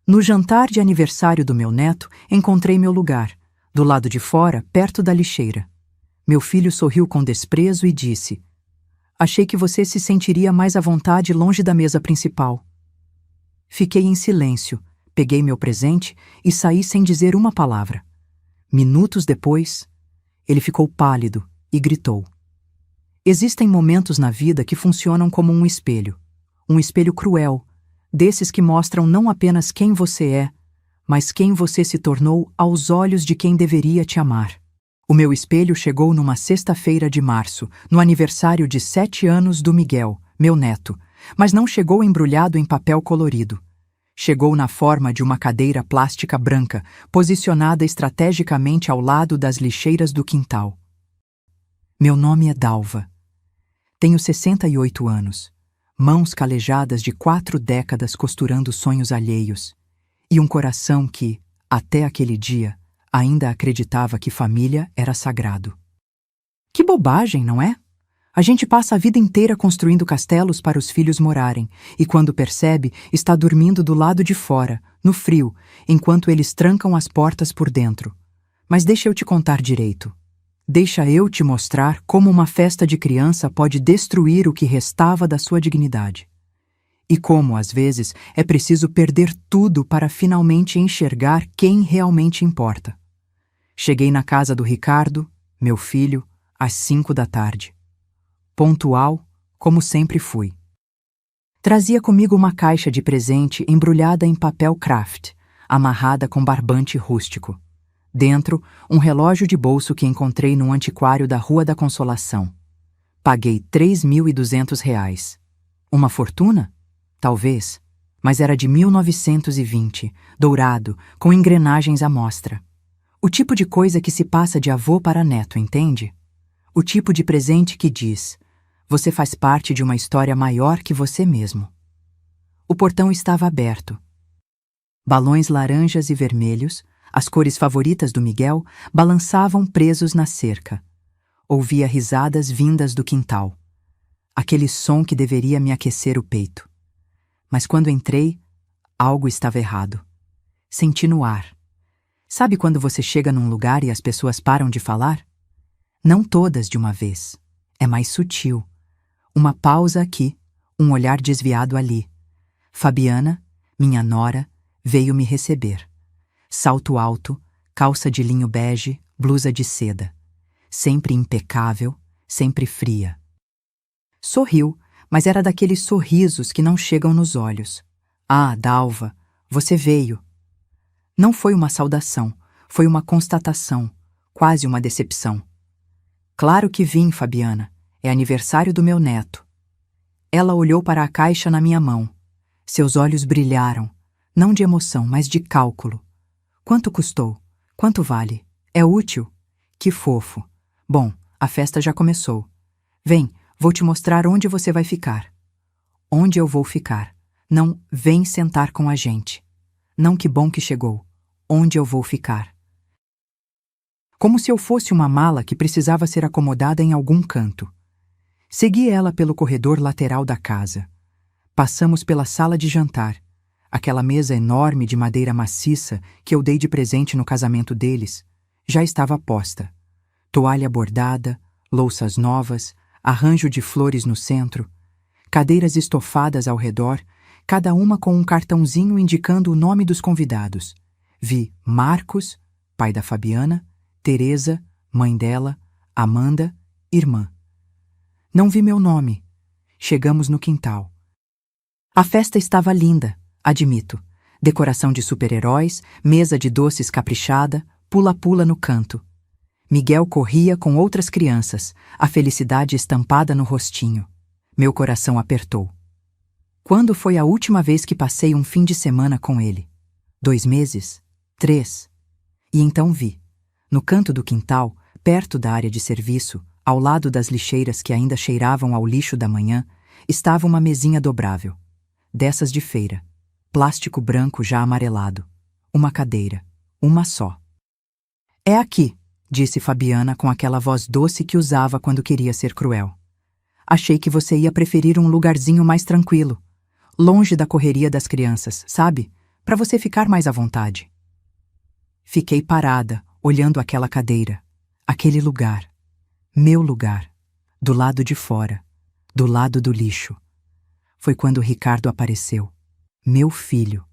No jantar de aniversário do meu neto, encontrei meu lugar, do lado de fora, perto da lixeira. Meu filho sorriu com desprezo e disse: "Achei que você se sentiria mais à vontade longe da mesa principal." Fiquei em silêncio, peguei meu presente e saí sem dizer uma palavra. Minutos depois, ele ficou pálido e gritou. Existem momentos na vida que funcionam como um espelho cruel, desses que mostram não apenas quem você é, mas quem você se tornou aos olhos de quem deveria te amar. O meu espelho chegou numa sexta-feira de março, no aniversário de 7 anos do Miguel, meu neto, mas não chegou embrulhado em papel colorido. Chegou na forma de uma cadeira plástica branca, posicionada estrategicamente ao lado das lixeiras do quintal. Meu nome é Dalva. Tenho 68 anos, mãos calejadas de 4 décadas costurando sonhos alheios, e um coração que, até aquele dia, ainda acreditava que família era sagrado. Que bobagem, não é? A gente passa a vida inteira construindo castelos para os filhos morarem, e quando percebe, está dormindo do lado de fora, no frio, enquanto eles trancam as portas por dentro. Mas deixa eu te contar direito. Deixa eu te mostrar como uma festa de criança pode destruir o que restava da sua dignidade. E como, às vezes, é preciso perder tudo para finalmente enxergar quem realmente importa. Cheguei na casa do Ricardo, meu filho, às 5 da tarde. Pontual, como sempre fui. Trazia comigo uma caixa de presente embrulhada em papel craft, amarrada com barbante rústico. Dentro, um relógio de bolso que encontrei num antiquário da Rua da Consolação. Paguei R$ 3.200. Uma fortuna? Talvez, mas era de 1920, dourado, com engrenagens à mostra. O tipo de coisa que se passa de avô para neto, entende? O tipo de presente que diz: você faz parte de uma história maior que você mesmo. O portão estava aberto. Balões laranjas e vermelhos, as cores favoritas do Miguel, balançavam presos na cerca. Ouvia risadas vindas do quintal. Aquele som que deveria me aquecer o peito. Mas quando entrei, algo estava errado. Senti no ar. Sabe quando você chega num lugar e as pessoas param de falar? Não todas de uma vez. É mais sutil. Uma pausa aqui, um olhar desviado ali. Fabiana, minha nora, veio me receber. Salto alto, calça de linho bege, blusa de seda. Sempre impecável, sempre fria. Sorriu, mas era daqueles sorrisos que não chegam nos olhos. Ah, Dalva, você veio. Não foi uma saudação, foi uma constatação, quase uma decepção. Claro que vim, Fabiana. É aniversário do meu neto. Ela olhou para a caixa na minha mão. Seus olhos brilharam, não de emoção, mas de cálculo. Quanto custou? Quanto vale? É útil? Que fofo. Bom, a festa já começou. Vem, vou te mostrar onde você vai ficar. Onde eu vou ficar? Não, vem sentar com a gente. Não, que bom que chegou. Onde eu vou ficar? Como se eu fosse uma mala que precisava ser acomodada em algum canto. Segui ela pelo corredor lateral da casa. Passamos pela sala de jantar, aquela mesa enorme de madeira maciça que eu dei de presente no casamento deles, já estava posta. Toalha bordada, louças novas, arranjo de flores no centro, cadeiras estofadas ao redor, cada uma com um cartãozinho indicando o nome dos convidados. Vi Marcos, pai da Fabiana, Teresa, mãe dela, Amanda, irmã. Não vi meu nome. Chegamos no quintal. A festa estava linda, admito. Decoração de super-heróis, mesa de doces caprichada, pula-pula no canto. Miguel corria com outras crianças, a felicidade estampada no rostinho. Meu coração apertou. Quando foi a última vez que passei um fim de semana com ele? 2 meses? 3? E então vi. No canto do quintal, perto da área de serviço, ao lado das lixeiras que ainda cheiravam ao lixo da manhã, estava uma mesinha dobrável. Dessas de feira. Plástico branco já amarelado. Uma cadeira. Uma só. É aqui, disse Fabiana com aquela voz doce que usava quando queria ser cruel. Achei que você ia preferir um lugarzinho mais tranquilo. Longe da correria das crianças, sabe? para você ficar mais à vontade. Fiquei parada, olhando aquela cadeira, aquele lugar, meu lugar, do lado de fora, do lado do lixo. Foi quando Ricardo apareceu, meu filho.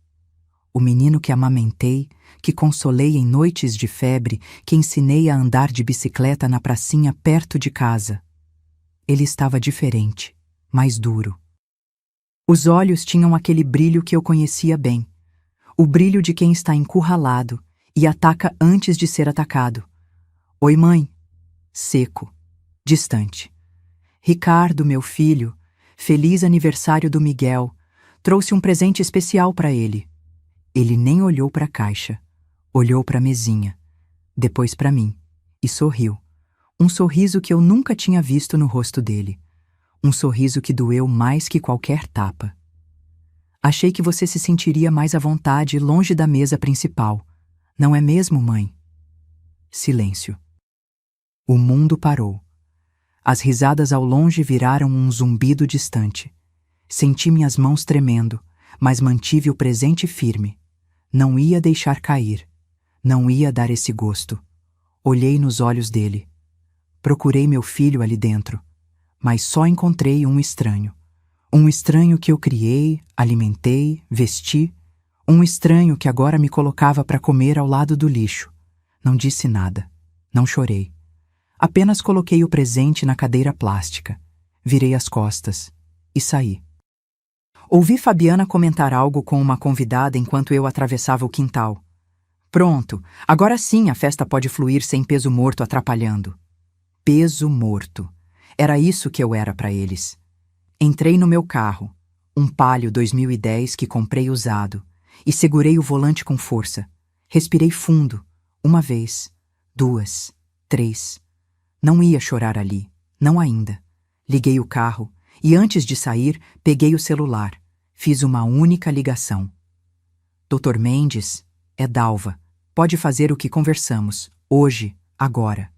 O menino que amamentei, que consolei em noites de febre, que ensinei a andar de bicicleta na pracinha perto de casa. Ele estava diferente, mais duro. Os olhos tinham aquele brilho que eu conhecia bem. O brilho de quem está encurralado e ataca antes de ser atacado. Oi, mãe. Seco, distante. Ricardo, meu filho, feliz aniversário do Miguel, trouxe um presente especial para ele. Ele nem olhou para a caixa, olhou para a mesinha, depois para mim, e sorriu. Um sorriso que eu nunca tinha visto no rosto dele. Um sorriso que doeu mais que qualquer tapa. Achei que você se sentiria mais à vontade longe da mesa principal. Não é mesmo, mãe? Silêncio. O mundo parou. As risadas ao longe viraram um zumbido distante. Senti minhas mãos tremendo, mas mantive o presente firme. Não ia deixar cair. Não ia dar esse gosto. Olhei nos olhos dele. Procurei meu filho ali dentro, mas só encontrei um estranho. Um estranho que eu criei, alimentei, vesti. Um estranho que agora me colocava para comer ao lado do lixo. Não disse nada. Não chorei. Apenas coloquei o presente na cadeira plástica. Virei as costas e saí. Ouvi Fabiana comentar algo com uma convidada enquanto eu atravessava o quintal. Pronto, agora sim a festa pode fluir sem peso morto atrapalhando. Peso morto. Era isso que eu era para eles. Entrei no meu carro, um Palio 2010 que comprei usado, e segurei o volante com força. Respirei fundo, uma vez, duas, três. Não ia chorar ali, não ainda. Liguei o carro e antes de sair, peguei o celular. Fiz uma única ligação. Dr. Mendes, é Dalva. Pode fazer o que conversamos, hoje, agora.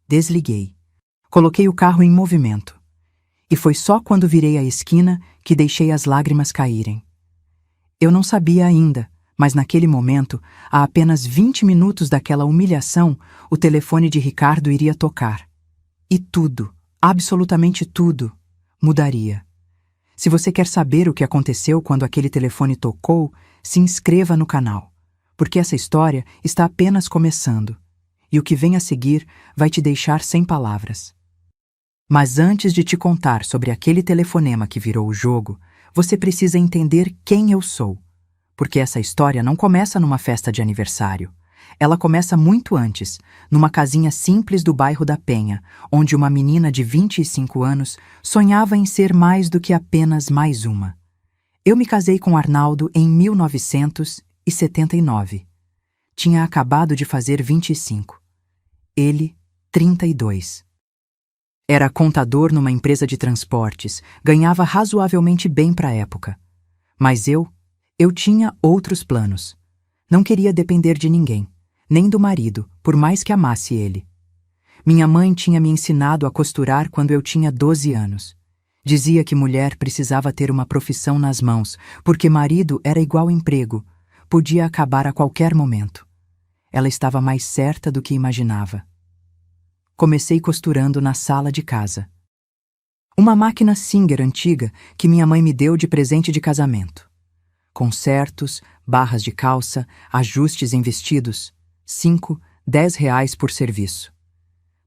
Desliguei. Coloquei o carro em movimento. E foi só quando virei a esquina que deixei as lágrimas caírem. Eu não sabia ainda, mas naquele momento, a apenas 20 minutos daquela humilhação, o telefone de Ricardo iria tocar. E tudo, absolutamente tudo, mudaria. Se você quer saber o que aconteceu quando aquele telefone tocou, se inscreva no canal, porque essa história está apenas começando, e o que vem a seguir vai te deixar sem palavras. Mas antes de te contar sobre aquele telefonema que virou o jogo, você precisa entender quem eu sou, porque essa história não começa numa festa de aniversário. Ela começa muito antes, numa casinha simples do bairro da Penha, onde uma menina de 25 anos sonhava em ser mais do que apenas mais uma. Eu me casei com Arnaldo em 1979. Tinha acabado de fazer 25. Ele, 32. Era contador numa empresa de transportes, ganhava razoavelmente bem para a época. Mas eu tinha outros planos. Não queria depender de ninguém, nem do marido, por mais que amasse ele. Minha mãe tinha me ensinado a costurar quando eu tinha 12 anos. Dizia que mulher precisava ter uma profissão nas mãos, porque marido era igual emprego, podia acabar a qualquer momento. Ela estava mais certa do que imaginava. Comecei costurando na sala de casa. Uma máquina Singer antiga que minha mãe me deu de presente de casamento. Consertos, barras de calça, ajustes em vestidos. 5, 10 reais por serviço.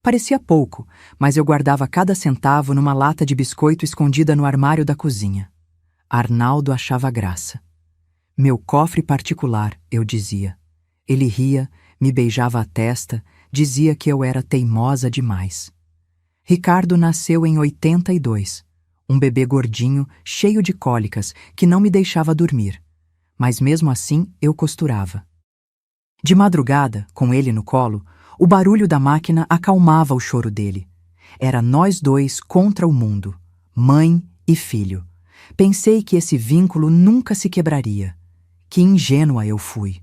Parecia pouco, mas eu guardava cada centavo numa lata de biscoito escondida no armário da cozinha. Arnaldo achava graça. Meu cofre particular, eu dizia. Ele ria, me beijava a testa, dizia que eu era teimosa demais. Ricardo nasceu em 82, um bebê gordinho, cheio de cólicas, que não me deixava dormir. Mas mesmo assim eu costurava. De madrugada, com ele no colo, o barulho da máquina acalmava o choro dele. Era nós dois contra o mundo, mãe e filho. Pensei que esse vínculo nunca se quebraria. Que ingênua eu fui.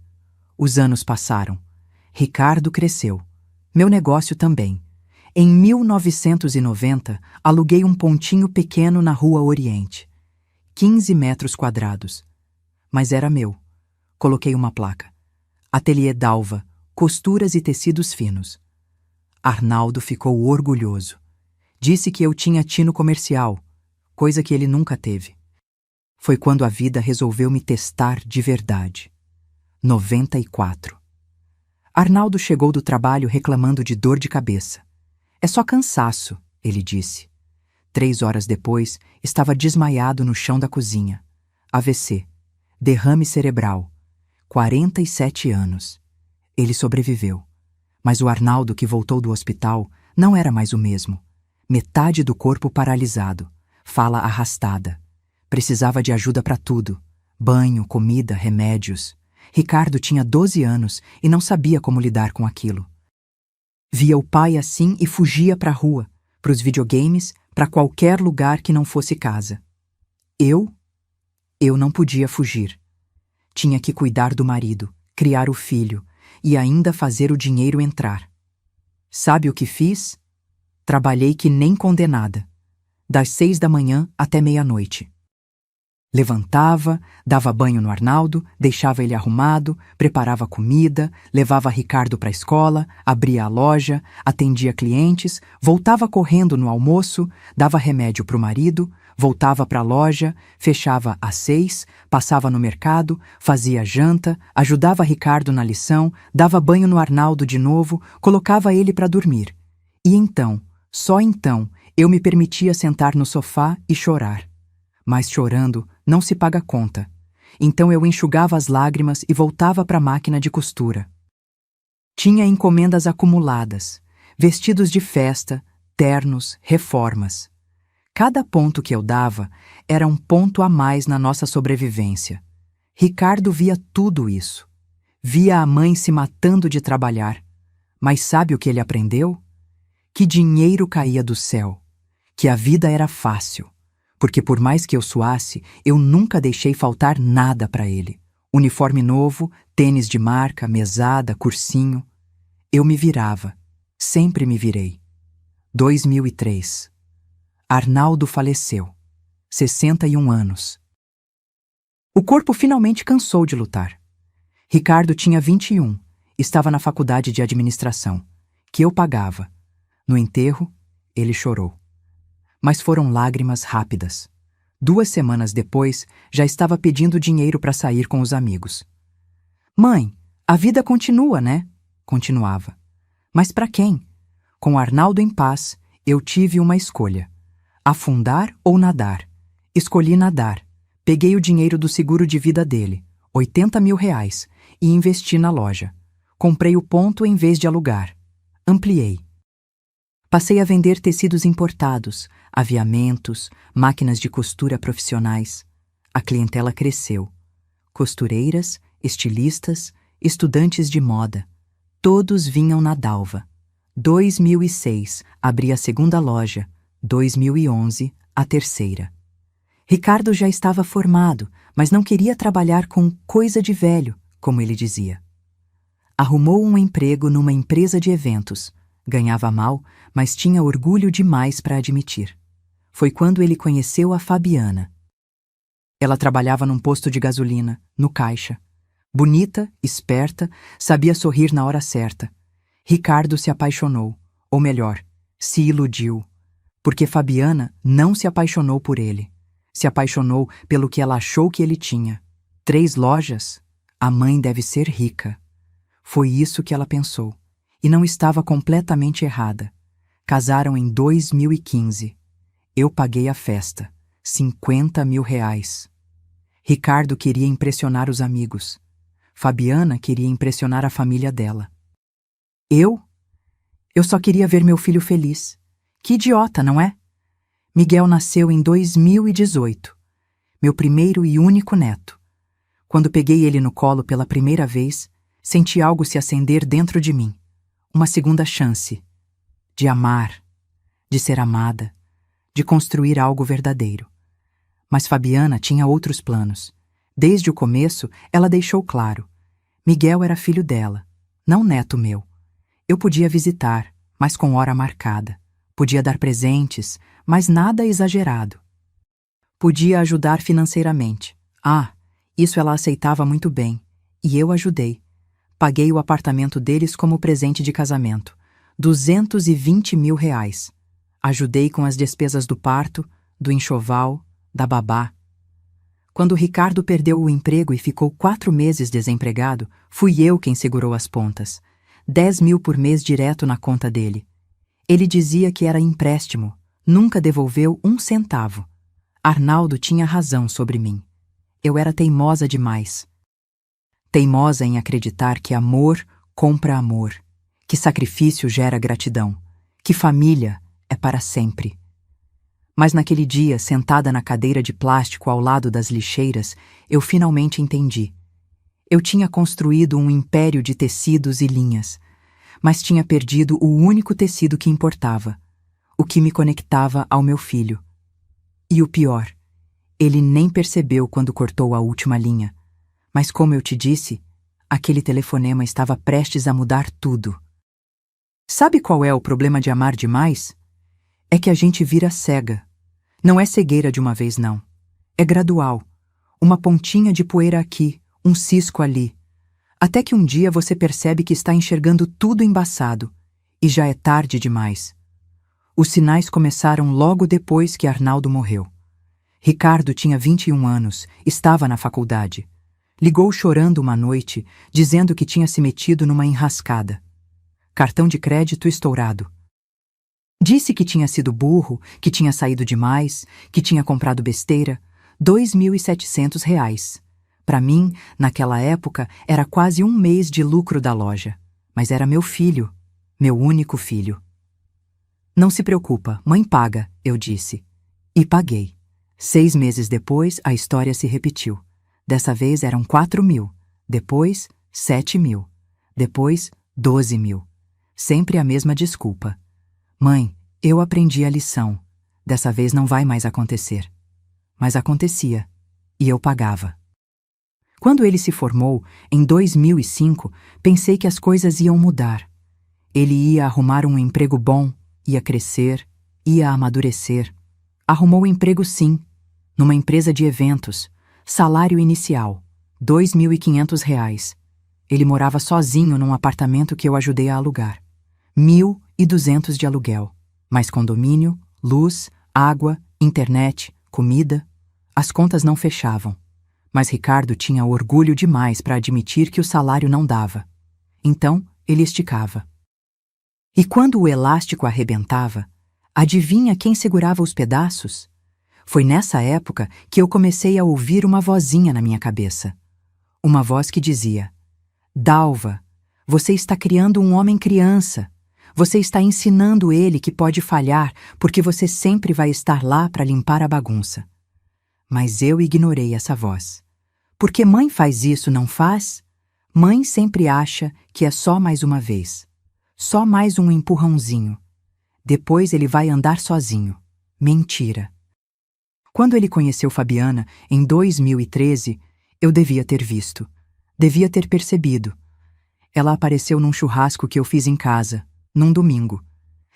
Os anos passaram. Ricardo cresceu. Meu negócio também. Em 1990, aluguei um pontinho pequeno na Rua Oriente. 15 metros quadrados. Mas era meu. Coloquei uma placa. Ateliê Dalva, costuras e tecidos finos. Arnaldo ficou orgulhoso. Disse que eu tinha tino comercial, coisa que ele nunca teve. Foi quando a vida resolveu me testar de verdade. 94. Arnaldo chegou do trabalho reclamando de dor de cabeça. É só cansaço, ele disse. 3 horas depois, estava desmaiado no chão da cozinha. AVC. Derrame cerebral. 47 anos. Ele sobreviveu. Mas o Arnaldo que voltou do hospital não era mais o mesmo. Metade do corpo paralisado. Fala arrastada. Precisava de ajuda para tudo. Banho, comida, remédios. Ricardo tinha 12 anos e não sabia como lidar com aquilo. Via o pai assim e fugia para a rua, para os videogames, para qualquer lugar que não fosse casa. Eu não podia fugir. Tinha que cuidar do marido, criar o filho e ainda fazer o dinheiro entrar. Sabe o que fiz? Trabalhei que nem condenada, das 6 da manhã até meia-noite. Levantava, dava banho no Arnaldo, deixava ele arrumado, preparava comida, levava Ricardo para a escola, abria a loja, atendia clientes, voltava correndo no almoço, dava remédio para o marido, voltava para a loja, fechava às 6, passava no mercado, fazia janta, ajudava Ricardo na lição, dava banho no Arnaldo de novo, colocava ele para dormir. E então, só então, eu me permitia sentar no sofá e chorar. Mas chorando não se paga conta. Então eu enxugava as lágrimas e voltava para a máquina de costura. Tinha encomendas acumuladas, vestidos de festa, ternos, reformas. Cada ponto que eu dava era um ponto a mais na nossa sobrevivência. Ricardo via tudo isso. Via a mãe se matando de trabalhar. Mas sabe o que ele aprendeu? Que dinheiro caía do céu. Que a vida era fácil. Porque por mais que eu suasse, eu nunca deixei faltar nada para ele. Uniforme novo, tênis de marca, mesada, cursinho. Eu me virava. Sempre me virei. 2003. Arnaldo faleceu. 61 anos. O corpo finalmente cansou de lutar. Ricardo tinha 21. Estava na faculdade de administração, que eu pagava. No enterro, ele chorou. Mas foram lágrimas rápidas. 2 semanas depois, já estava pedindo dinheiro para sair com os amigos. Mãe, a vida continua, né? Continuava. Mas para quem? Com Arnaldo em paz, eu tive uma escolha. Afundar ou nadar? Escolhi nadar. Peguei o dinheiro do seguro de vida dele, R$80 mil, e investi na loja. Comprei o ponto em vez de alugar. Ampliei. Passei a vender tecidos importados, aviamentos, máquinas de costura profissionais. A clientela cresceu. Costureiras, estilistas, estudantes de moda. Todos vinham na Dalva. 2006, abri a segunda loja. 2011, a terceira. Ricardo já estava formado, mas não queria trabalhar com coisa de velho, como ele dizia. Arrumou um emprego numa empresa de eventos. Ganhava mal, mas tinha orgulho demais para admitir. Foi quando ele conheceu a Fabiana. Ela trabalhava num posto de gasolina, no caixa. Bonita, esperta, sabia sorrir na hora certa. Ricardo se apaixonou, ou melhor, se iludiu. Porque Fabiana não se apaixonou por ele. Se apaixonou pelo que ela achou que ele tinha. 3 lojas? A mãe deve ser rica. Foi isso que ela pensou. E não estava completamente errada. Casaram em 2015. Eu paguei a festa. R$50 mil. Ricardo queria impressionar os amigos. Fabiana queria impressionar a família dela. Eu só queria ver meu filho feliz. Que idiota, não é? Miguel nasceu em 2018. Meu primeiro e único neto. Quando peguei ele no colo pela primeira vez, senti algo se acender dentro de mim. Uma segunda chance. De amar. De ser amada. De construir algo verdadeiro. Mas Fabiana tinha outros planos. Desde o começo, ela deixou claro. Miguel era filho dela, não neto meu. Eu podia visitar, mas com hora marcada. Podia dar presentes, mas nada exagerado. Podia ajudar financeiramente. Isso ela aceitava muito bem. E eu ajudei. Paguei o apartamento deles como presente de casamento. 220 mil reais. Ajudei com as despesas do parto, do enxoval, da babá. Quando o Ricardo perdeu o emprego e ficou 4 meses desempregado, fui eu quem segurou as pontas. 10 mil por mês direto na conta dele. Ele dizia que era empréstimo. Nunca devolveu 1 centavo. Arnaldo tinha razão sobre mim. Eu era teimosa demais. Teimosa em acreditar que amor compra amor, que sacrifício gera gratidão, que família é para sempre. Mas naquele dia, sentada na cadeira de plástico ao lado das lixeiras, eu finalmente entendi. Eu tinha construído um império de tecidos e linhas, mas tinha perdido o único tecido que importava, o que me conectava ao meu filho. E o pior, ele nem percebeu quando cortou a última linha. Mas como eu te disse, aquele telefonema estava prestes a mudar tudo. Sabe qual é o problema de amar demais? É que a gente vira cega. Não é cegueira de uma vez, não. É gradual. Uma pontinha de poeira aqui, um cisco ali. Até que um dia você percebe que está enxergando tudo embaçado. E já é tarde demais. Os sinais começaram logo depois que Arnaldo morreu. Ricardo tinha 21 anos, estava na faculdade. Ligou chorando uma noite, dizendo que tinha se metido numa enrascada. Cartão de crédito estourado. Disse que tinha sido burro, que tinha saído demais, que tinha comprado besteira. R$ 2.700. Para mim, naquela época, era quase 1 mês de lucro da loja. Mas era meu filho, meu único filho. Não se preocupa, mãe paga, eu disse. E paguei. 6 meses depois, a história se repetiu. Dessa vez eram 4 mil, depois 7 mil, depois 12 mil. Sempre a mesma desculpa. Mãe, eu aprendi a lição. Dessa vez não vai mais acontecer. Mas acontecia, e eu pagava. Quando ele se formou, em 2005, pensei que as coisas iam mudar. Ele ia arrumar um emprego bom, ia crescer, ia amadurecer. Arrumou emprego sim, numa empresa de eventos. Salário inicial, R$ 2.500. Ele morava sozinho num apartamento que eu ajudei a alugar. 1.200 de aluguel, mais condomínio, luz, água, internet, comida. As contas não fechavam. Mas Ricardo tinha orgulho demais para admitir que o salário não dava. Então, ele esticava. E quando o elástico arrebentava, adivinha quem segurava os pedaços? Foi nessa época que eu comecei a ouvir uma vozinha na minha cabeça. Uma voz que dizia: Dalva, você está criando um homem criança. Você está ensinando ele que pode falhar porque você sempre vai estar lá para limpar a bagunça. Mas eu ignorei essa voz. Porque mãe faz isso, não faz? Mãe sempre acha que é só mais uma vez. Só mais um empurrãozinho. Depois ele vai andar sozinho. Mentira. Quando ele conheceu Fabiana, em 2013, eu devia ter visto. Devia ter percebido. Ela apareceu num churrasco que eu fiz em casa, num domingo.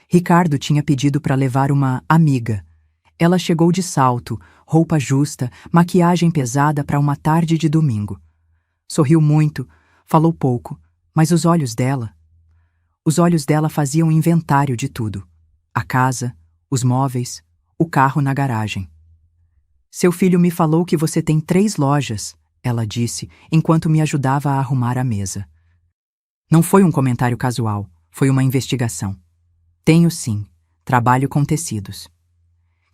Ricardo tinha pedido para levar uma amiga. Ela chegou de salto, roupa justa, maquiagem pesada para uma tarde de domingo. Sorriu muito, falou pouco, mas os olhos dela faziam inventário de tudo. A casa, os móveis, o carro na garagem. Seu filho me falou que você tem 3 lojas, ela disse, enquanto me ajudava a arrumar a mesa. Não foi um comentário casual, foi uma investigação. Tenho sim, trabalho com tecidos.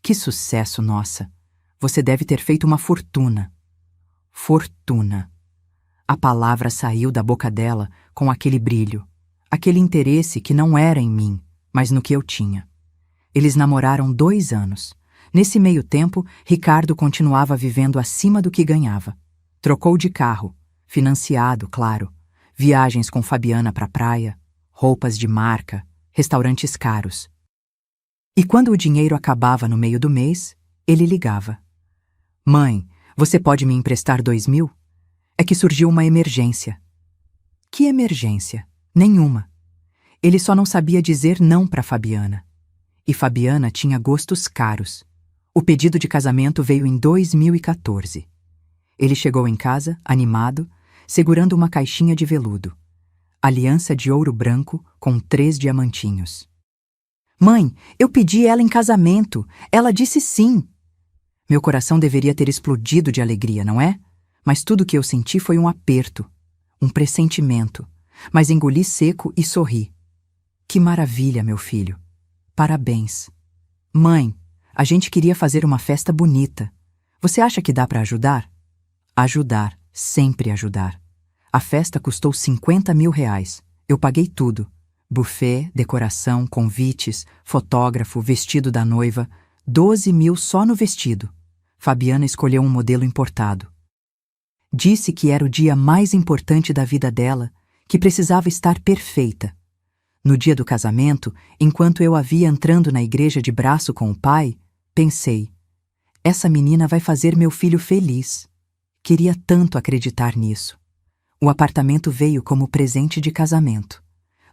Que sucesso, nossa! Você deve ter feito uma fortuna. Fortuna. A palavra saiu da boca dela com aquele brilho, aquele interesse que não era em mim, mas no que eu tinha. Eles namoraram 2 anos. Nesse meio tempo, Ricardo continuava vivendo acima do que ganhava. Trocou de carro, financiado, claro, viagens com Fabiana para a praia, roupas de marca, restaurantes caros. E quando o dinheiro acabava no meio do mês, ele ligava. Mãe, você pode me emprestar 2.000? É que surgiu uma emergência. Que emergência? Nenhuma. Ele só não sabia dizer não para Fabiana. E Fabiana tinha gostos caros. O pedido de casamento veio em 2014. Ele chegou em casa, animado, segurando uma caixinha de veludo. Aliança de ouro branco com 3 diamantinhos. Mãe, eu pedi ela em casamento. Ela disse sim. Meu coração deveria ter explodido de alegria, não é? Mas tudo que eu senti foi um aperto, um pressentimento. Mas engoli seco e sorri. Que maravilha, meu filho. Parabéns. Mãe, a gente queria fazer uma festa bonita. Você acha que dá para ajudar? Ajudar, sempre ajudar. A festa custou R$ 50.000. Eu paguei tudo. Buffet, decoração, convites, fotógrafo, vestido da noiva. 12.000 só no vestido. Fabiana escolheu um modelo importado. Disse que era o dia mais importante da vida dela, que precisava estar perfeita. No dia do casamento, enquanto eu a via entrando na igreja de braço com o pai, pensei: essa menina vai fazer meu filho feliz. Queria tanto acreditar nisso. O apartamento veio como presente de casamento.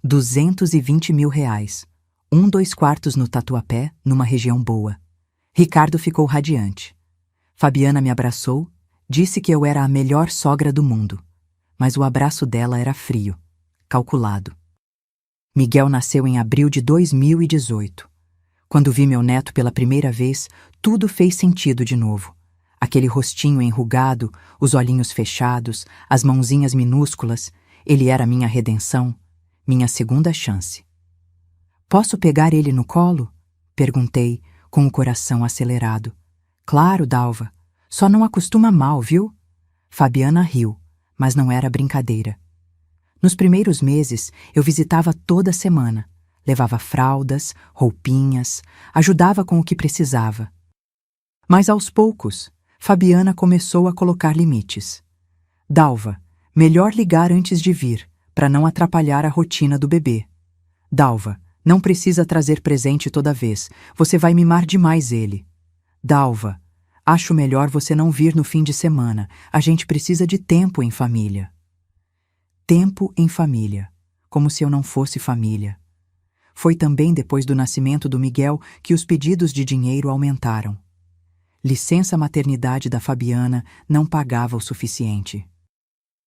R$ 220.000. 2 quartos no Tatuapé, numa região boa. Ricardo ficou radiante. Fabiana me abraçou, disse que eu era a melhor sogra do mundo. Mas o abraço dela era frio, calculado. Miguel nasceu em abril de 2018. Quando vi meu neto pela primeira vez, tudo fez sentido de novo. Aquele rostinho enrugado, os olhinhos fechados, as mãozinhas minúsculas, ele era minha redenção, minha segunda chance. Posso pegar ele no colo? Perguntei, com o coração acelerado. Claro, Dalva. Só não acostuma mal, viu? Fabiana riu, mas não era brincadeira. Nos primeiros meses, eu visitava toda semana. Levava fraldas, roupinhas, ajudava com o que precisava. Mas aos poucos, Fabiana começou a colocar limites. Dalva, melhor ligar antes de vir, para não atrapalhar a rotina do bebê. Dalva, não precisa trazer presente toda vez, você vai mimar demais ele. Dalva, acho melhor você não vir no fim de semana, a gente precisa de tempo em família. Tempo em família, como se eu não fosse família. Foi também depois do nascimento do Miguel que os pedidos de dinheiro aumentaram. Licença maternidade da Fabiana não pagava o suficiente.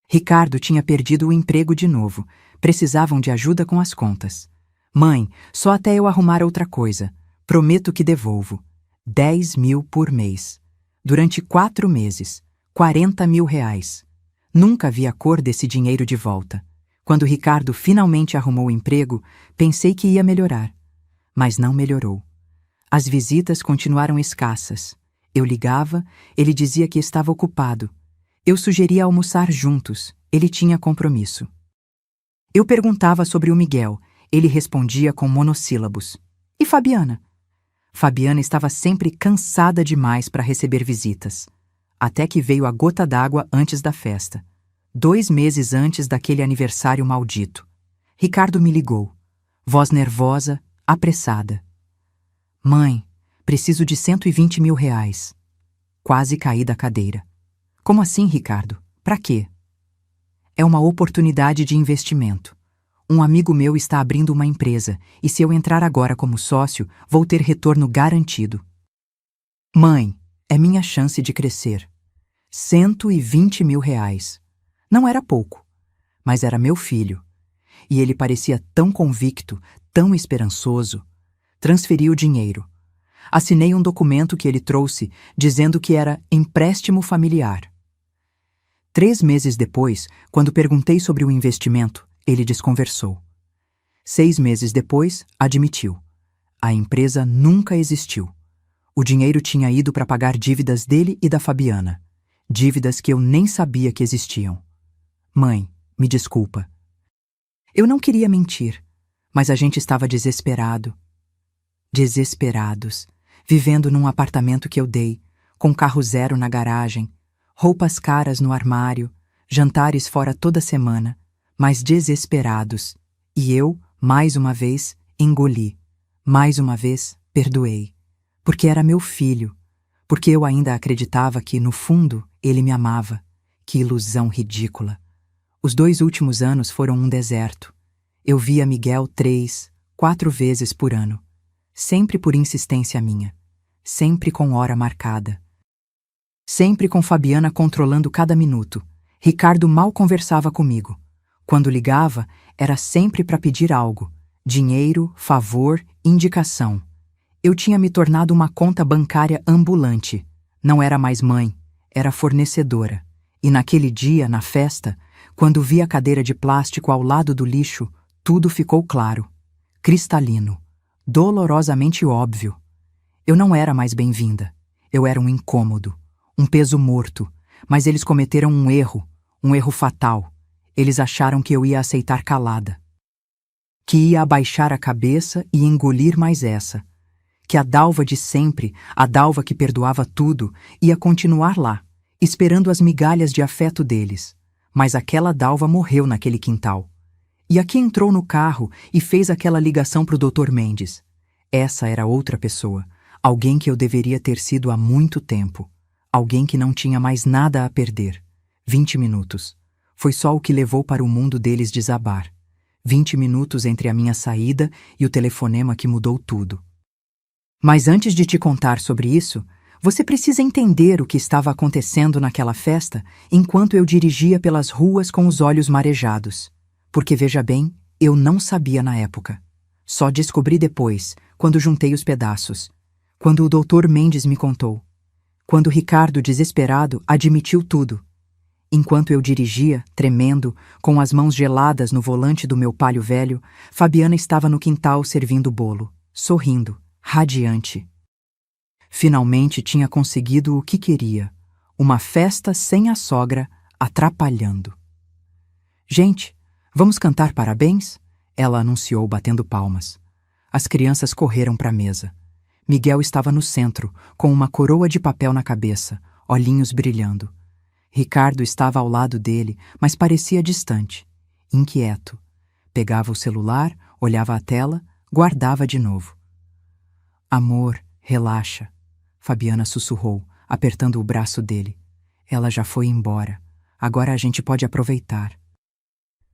Ricardo tinha perdido o emprego de novo, precisavam de ajuda com as contas. Mãe, só até eu arrumar outra coisa, prometo que devolvo. 10.000 por mês. Durante 4 meses, R$ 40.000. Nunca vi a cor desse dinheiro de volta. Quando Ricardo finalmente arrumou o emprego, pensei que ia melhorar. Mas não melhorou. As visitas continuaram escassas. Eu ligava, ele dizia que estava ocupado. Eu sugeria almoçar juntos, ele tinha compromisso. Eu perguntava sobre o Miguel, ele respondia com monossílabos. E Fabiana? Fabiana estava sempre cansada demais para receber visitas. Até que veio a gota d'água antes da festa. 2 meses antes daquele aniversário maldito. Ricardo me ligou. Voz nervosa, apressada. Mãe, preciso de R$ 120.000. Quase caí da cadeira. Como assim, Ricardo? Pra quê? É uma oportunidade de investimento. Um amigo meu está abrindo uma empresa e se eu entrar agora como sócio, vou ter retorno garantido. Mãe, é minha chance de crescer. R$ 120.000. Não era pouco, mas era meu filho. E ele parecia tão convicto, tão esperançoso. Transferi o dinheiro. Assinei um documento que ele trouxe, dizendo que era empréstimo familiar. 3 meses depois, quando perguntei sobre o investimento, ele desconversou. 6 meses depois, admitiu. A empresa nunca existiu. O dinheiro tinha ido para pagar dívidas dele e da Fabiana. Dívidas que eu nem sabia que existiam. Mãe, me desculpa. Eu não queria mentir, mas a gente estava desesperado. Desesperados, vivendo num apartamento que eu dei, com carro zero na garagem, roupas caras no armário, jantares fora toda semana, mas desesperados. E eu, mais uma vez, engoli. Mais uma vez, perdoei. Porque era meu filho. Porque eu ainda acreditava que, no fundo, ele me amava. Que ilusão ridícula. Os 2 últimos anos foram um deserto. Eu via Miguel 3, 4 vezes por ano. Sempre por insistência minha. Sempre com hora marcada. Sempre com Fabiana controlando cada minuto. Ricardo mal conversava comigo. Quando ligava, era sempre para pedir algo: dinheiro, favor, indicação. Eu tinha me tornado uma conta bancária ambulante. Não era mais mãe, era fornecedora. E naquele dia, na festa, quando vi a cadeira de plástico ao lado do lixo, tudo ficou claro, cristalino, dolorosamente óbvio. Eu não era mais bem-vinda. Eu era um incômodo, um peso morto, mas eles cometeram um erro fatal. Eles acharam que eu ia aceitar calada, que ia abaixar a cabeça e engolir mais essa, que a Dalva de sempre, a Dalva que perdoava tudo, ia continuar lá, esperando as migalhas de afeto deles. Mas aquela Dalva morreu naquele quintal. E aqui entrou no carro e fez aquela ligação para o Dr. Mendes. Essa era outra pessoa, alguém que eu deveria ter sido há muito tempo. Alguém que não tinha mais nada a perder. 20 minutos. Foi só o que levou para o mundo deles desabar. 20 minutos entre a minha saída e o telefonema que mudou tudo. Mas antes de te contar sobre isso, você precisa entender o que estava acontecendo naquela festa enquanto eu dirigia pelas ruas com os olhos marejados. Porque, veja bem, eu não sabia na época. Só descobri depois, quando juntei os pedaços. Quando o Dr. Mendes me contou. Quando Ricardo, desesperado, admitiu tudo. Enquanto eu dirigia, tremendo, com as mãos geladas no volante do meu Palio velho, Fabiana estava no quintal servindo bolo, sorrindo, radiante. Finalmente tinha conseguido o que queria, uma festa sem a sogra atrapalhando. Gente, vamos cantar parabéns? Ela anunciou batendo palmas. As crianças correram para a mesa. Miguel estava no centro, com uma coroa de papel na cabeça, olhinhos brilhando. Ricardo estava ao lado dele, mas parecia distante, inquieto. Pegava o celular, olhava a tela, guardava de novo. Amor, relaxa, Fabiana sussurrou, apertando o braço dele. Ela já foi embora. Agora a gente pode aproveitar.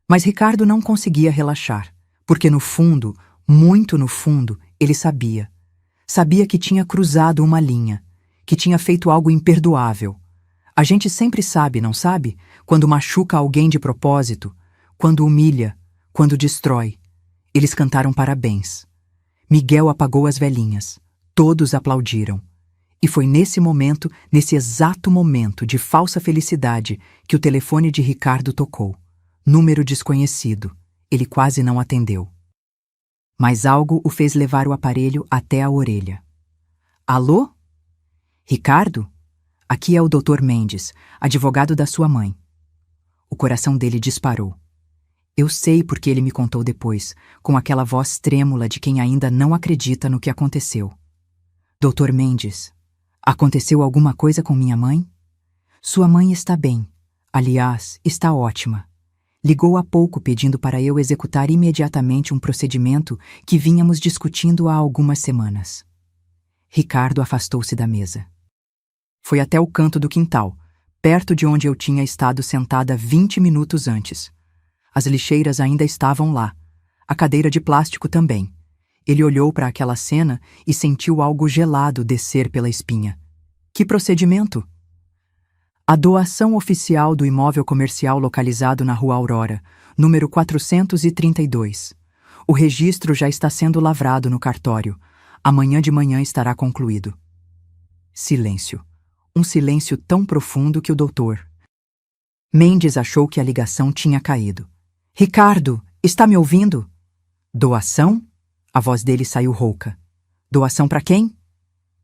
Mas Ricardo não conseguia relaxar, porque no fundo, muito no fundo, ele sabia. Sabia que tinha cruzado uma linha, que tinha feito algo imperdoável. A gente sempre sabe, não sabe? Quando machuca alguém de propósito, quando humilha, quando destrói. Eles cantaram parabéns. Miguel apagou as velhinhas. Todos aplaudiram. E foi nesse momento, nesse exato momento de falsa felicidade, que o telefone de Ricardo tocou. Número desconhecido. Ele quase não atendeu. Mas algo o fez levar o aparelho até a orelha. Alô? Ricardo? Aqui é o Dr. Mendes, advogado da sua mãe. O coração dele disparou. Eu sei porque ele me contou depois, com aquela voz trêmula de quem ainda não acredita no que aconteceu. Dr. Mendes, aconteceu alguma coisa com minha mãe? Sua mãe está bem. Aliás, está ótima. Ligou há pouco pedindo para eu executar imediatamente um procedimento que vínhamos discutindo há algumas semanas. Ricardo afastou-se da mesa. Foi até o canto do quintal, perto de onde eu tinha estado sentada 20 minutos antes. As lixeiras ainda estavam lá, a cadeira de plástico também. Ele olhou para aquela cena e sentiu algo gelado descer pela espinha. Que procedimento? A doação oficial do imóvel comercial localizado na Rua Aurora, número 432. O registro já está sendo lavrado no cartório. Amanhã de manhã estará concluído. Silêncio. Um silêncio tão profundo que o doutor Mendes achou que a ligação tinha caído. Ricardo, está me ouvindo? Doação? A voz dele saiu rouca. Doação para quem?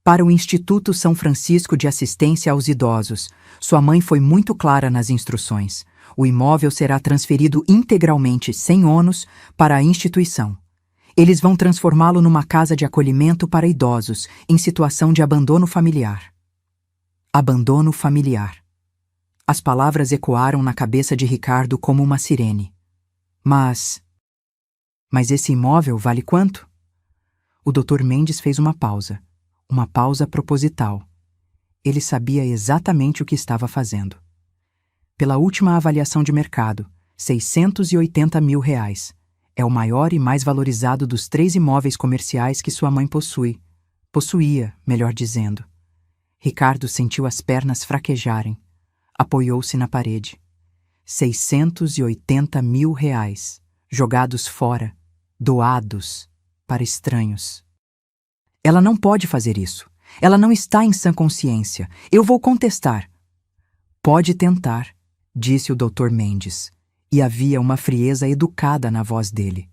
Para o Instituto São Francisco de Assistência aos Idosos. Sua mãe foi muito clara nas instruções. O imóvel será transferido integralmente, sem ônus, para a instituição. Eles vão transformá-lo numa casa de acolhimento para idosos, em situação de abandono familiar. Abandono familiar. As palavras ecoaram na cabeça de Ricardo como uma sirene. Mas esse imóvel vale quanto? O Dr. Mendes fez uma pausa proposital. Ele sabia exatamente o que estava fazendo. Pela última avaliação de mercado, R$680 mil. É o maior e mais valorizado dos 3 imóveis comerciais que sua mãe possui. Possuía, melhor dizendo. Ricardo sentiu as pernas fraquejarem. Apoiou-se na parede. 680 mil reais, jogados fora, doados para estranhos. Ela não pode fazer isso. Ela não está em sã consciência. Eu vou contestar. Pode tentar, disse o Dr. Mendes, e havia uma frieza educada na voz dele.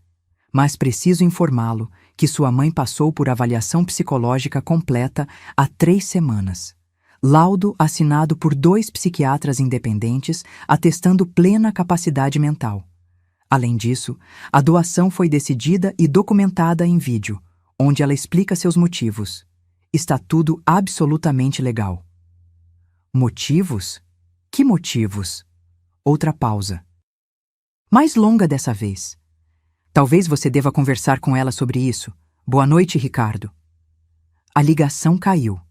Mas preciso informá-lo que sua mãe passou por avaliação psicológica completa há 3 semanas. Laudo assinado por 2 psiquiatras independentes atestando plena capacidade mental. Além disso, a doação foi decidida e documentada em vídeo, onde ela explica seus motivos. Está tudo absolutamente legal. Motivos? Que motivos? Outra pausa. Mais longa dessa vez. Talvez você deva conversar com ela sobre isso. Boa noite, Ricardo. A ligação caiu.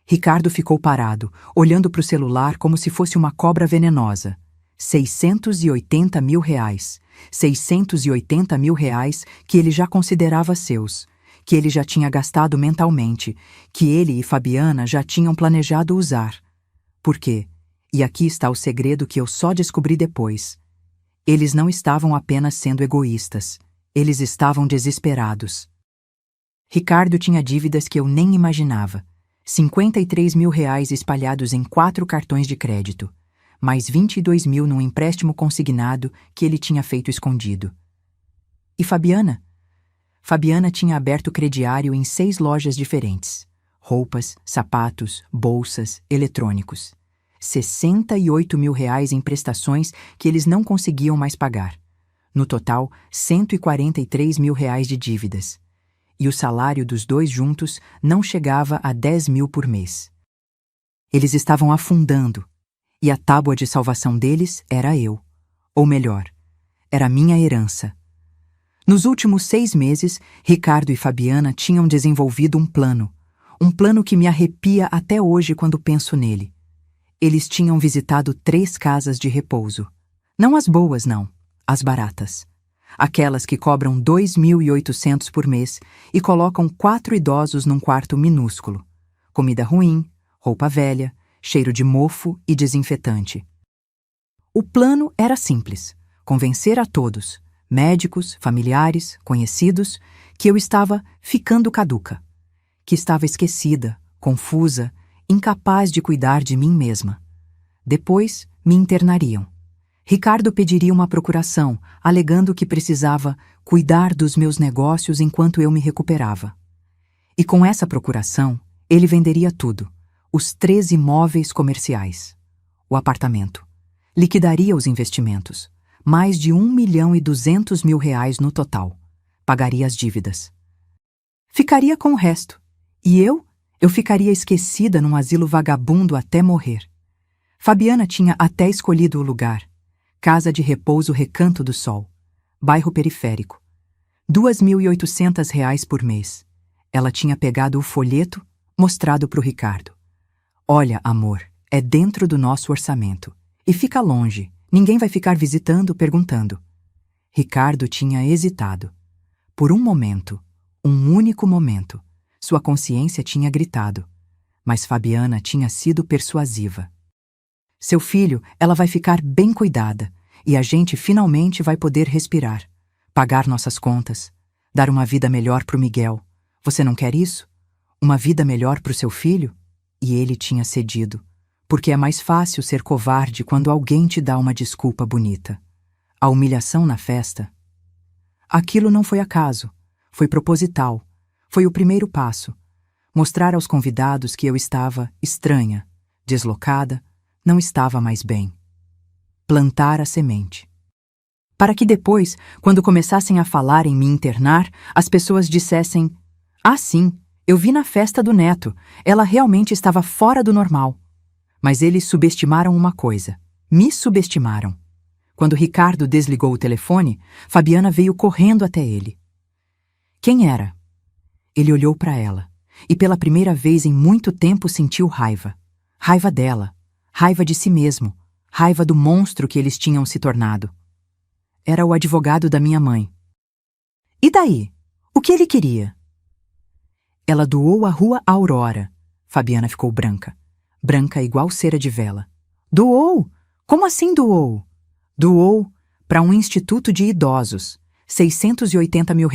Ricardo ficou parado, olhando para o celular como se fosse uma cobra venenosa. 680 mil reais. 680 mil reais que ele já considerava seus, que ele já tinha gastado mentalmente, que ele e Fabiana já tinham planejado usar. Por quê? E aqui está o segredo que eu só descobri depois. Eles não estavam apenas sendo egoístas, eles estavam desesperados. Ricardo tinha dívidas que eu nem imaginava. 53 mil reais espalhados em 4 cartões de crédito, mais 22 mil num empréstimo consignado que ele tinha feito escondido. E Fabiana? Fabiana tinha aberto crediário em 6 lojas diferentes. Roupas, sapatos, bolsas, eletrônicos. 68 mil reais em prestações que eles não conseguiam mais pagar. No total, 143 mil reais de dívidas. E o salário dos 2 juntos não chegava a 10 mil por mês. Eles estavam afundando, e a tábua de salvação deles era eu. Ou melhor, era minha herança. Nos últimos 6 meses, Ricardo e Fabiana tinham desenvolvido um plano que me arrepia até hoje quando penso nele. Eles tinham visitado 3 casas de repouso. Não as boas, não, as baratas. Aquelas que cobram 2.800 por mês e colocam 4 idosos num quarto minúsculo. Comida ruim, roupa velha, cheiro de mofo e desinfetante. O plano era simples: convencer a todos, médicos, familiares, conhecidos, que eu estava ficando caduca, que estava esquecida, confusa, incapaz de cuidar de mim mesma. Depois, me internariam. Ricardo pediria uma procuração, alegando que precisava cuidar dos meus negócios enquanto eu me recuperava. E com essa procuração, ele venderia tudo: os 3 imóveis comerciais, o apartamento. Liquidaria os investimentos, mais de 1.200.000 reais no total. Pagaria as dívidas. Ficaria com o resto. E eu ficaria esquecida num asilo vagabundo até morrer. Fabiana tinha até escolhido o lugar. Casa de repouso Recanto do Sol, bairro periférico. 2.800 reais por mês. Ela tinha pegado o folheto, mostrado para o Ricardo. Olha, amor, é dentro do nosso orçamento. E fica longe, ninguém vai ficar visitando, perguntando. Ricardo tinha hesitado. Por um momento, um único momento, sua consciência tinha gritado. Mas Fabiana tinha sido persuasiva. Seu filho, ela vai ficar bem cuidada, e a gente finalmente vai poder respirar, pagar nossas contas, dar uma vida melhor pro Miguel. Você não quer isso? Uma vida melhor pro seu filho? E ele tinha cedido, porque é mais fácil ser covarde quando alguém te dá uma desculpa bonita. A humilhação na festa. Aquilo não foi acaso, foi proposital, foi o primeiro passo. Mostrar aos convidados que eu estava estranha, deslocada, não estava mais bem. Plantar a semente. Para que depois, quando começassem a falar em me internar, as pessoas dissessem: "Ah, sim, eu vi na festa do neto, ela realmente estava fora do normal." Mas eles subestimaram uma coisa. Me subestimaram. Quando Ricardo desligou o telefone, Fabiana veio correndo até ele. Quem era? Ele olhou para ela, e pela primeira vez em muito tempo sentiu raiva. Raiva dela. Raiva de si mesmo, raiva do monstro que eles tinham se tornado. Era o advogado da minha mãe. E daí? O que ele queria? Ela doou a Rua Aurora. Fabiana ficou branca. Branca igual cera de vela. Doou? Como assim doou? Doou para um instituto de idosos, R$ 680 mil.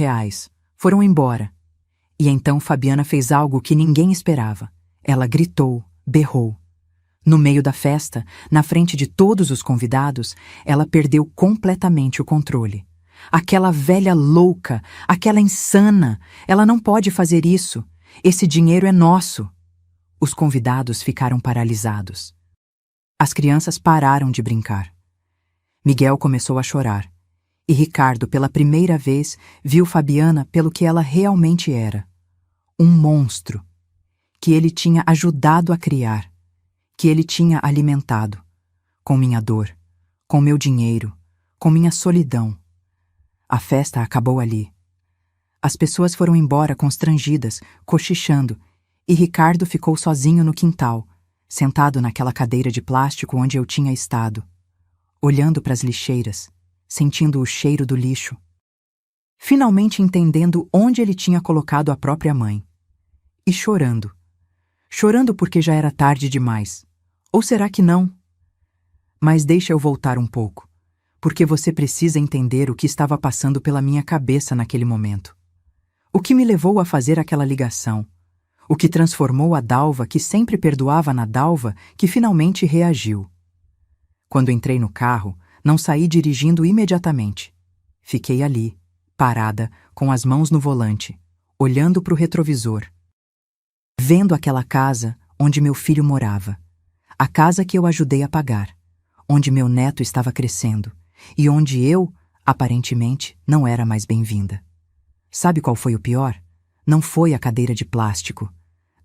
Foram embora. E então Fabiana fez algo que ninguém esperava. Ela gritou, berrou. No meio da festa, na frente de todos os convidados, ela perdeu completamente o controle. Aquela velha louca, aquela insana, ela não pode fazer isso. Esse dinheiro é nosso. Os convidados ficaram paralisados. As crianças pararam de brincar. Miguel começou a chorar. E Ricardo, pela primeira vez, viu Fabiana pelo que ela realmente era. Um monstro. Que ele tinha ajudado a criar. Que ele tinha alimentado. Com minha dor. Com meu dinheiro. Com minha solidão. A festa acabou ali. As pessoas foram embora constrangidas, cochichando, e Ricardo ficou sozinho no quintal, sentado naquela cadeira de plástico onde eu tinha estado, olhando para as lixeiras, sentindo o cheiro do lixo, finalmente entendendo onde ele tinha colocado a própria mãe. E chorando. Chorando porque já era tarde demais. Ou será que não? Mas deixa eu voltar um pouco, porque você precisa entender o que estava passando pela minha cabeça naquele momento. O que me levou a fazer aquela ligação. O que transformou a Dalva, que sempre perdoava, na Dalva, que finalmente reagiu. Quando entrei no carro, não saí dirigindo imediatamente. Fiquei ali, parada, com as mãos no volante, olhando para o retrovisor. Vendo aquela casa onde meu filho morava. A casa que eu ajudei a pagar. Onde meu neto estava crescendo. E onde eu, aparentemente, não era mais bem-vinda. Sabe qual foi o pior? Não foi a cadeira de plástico.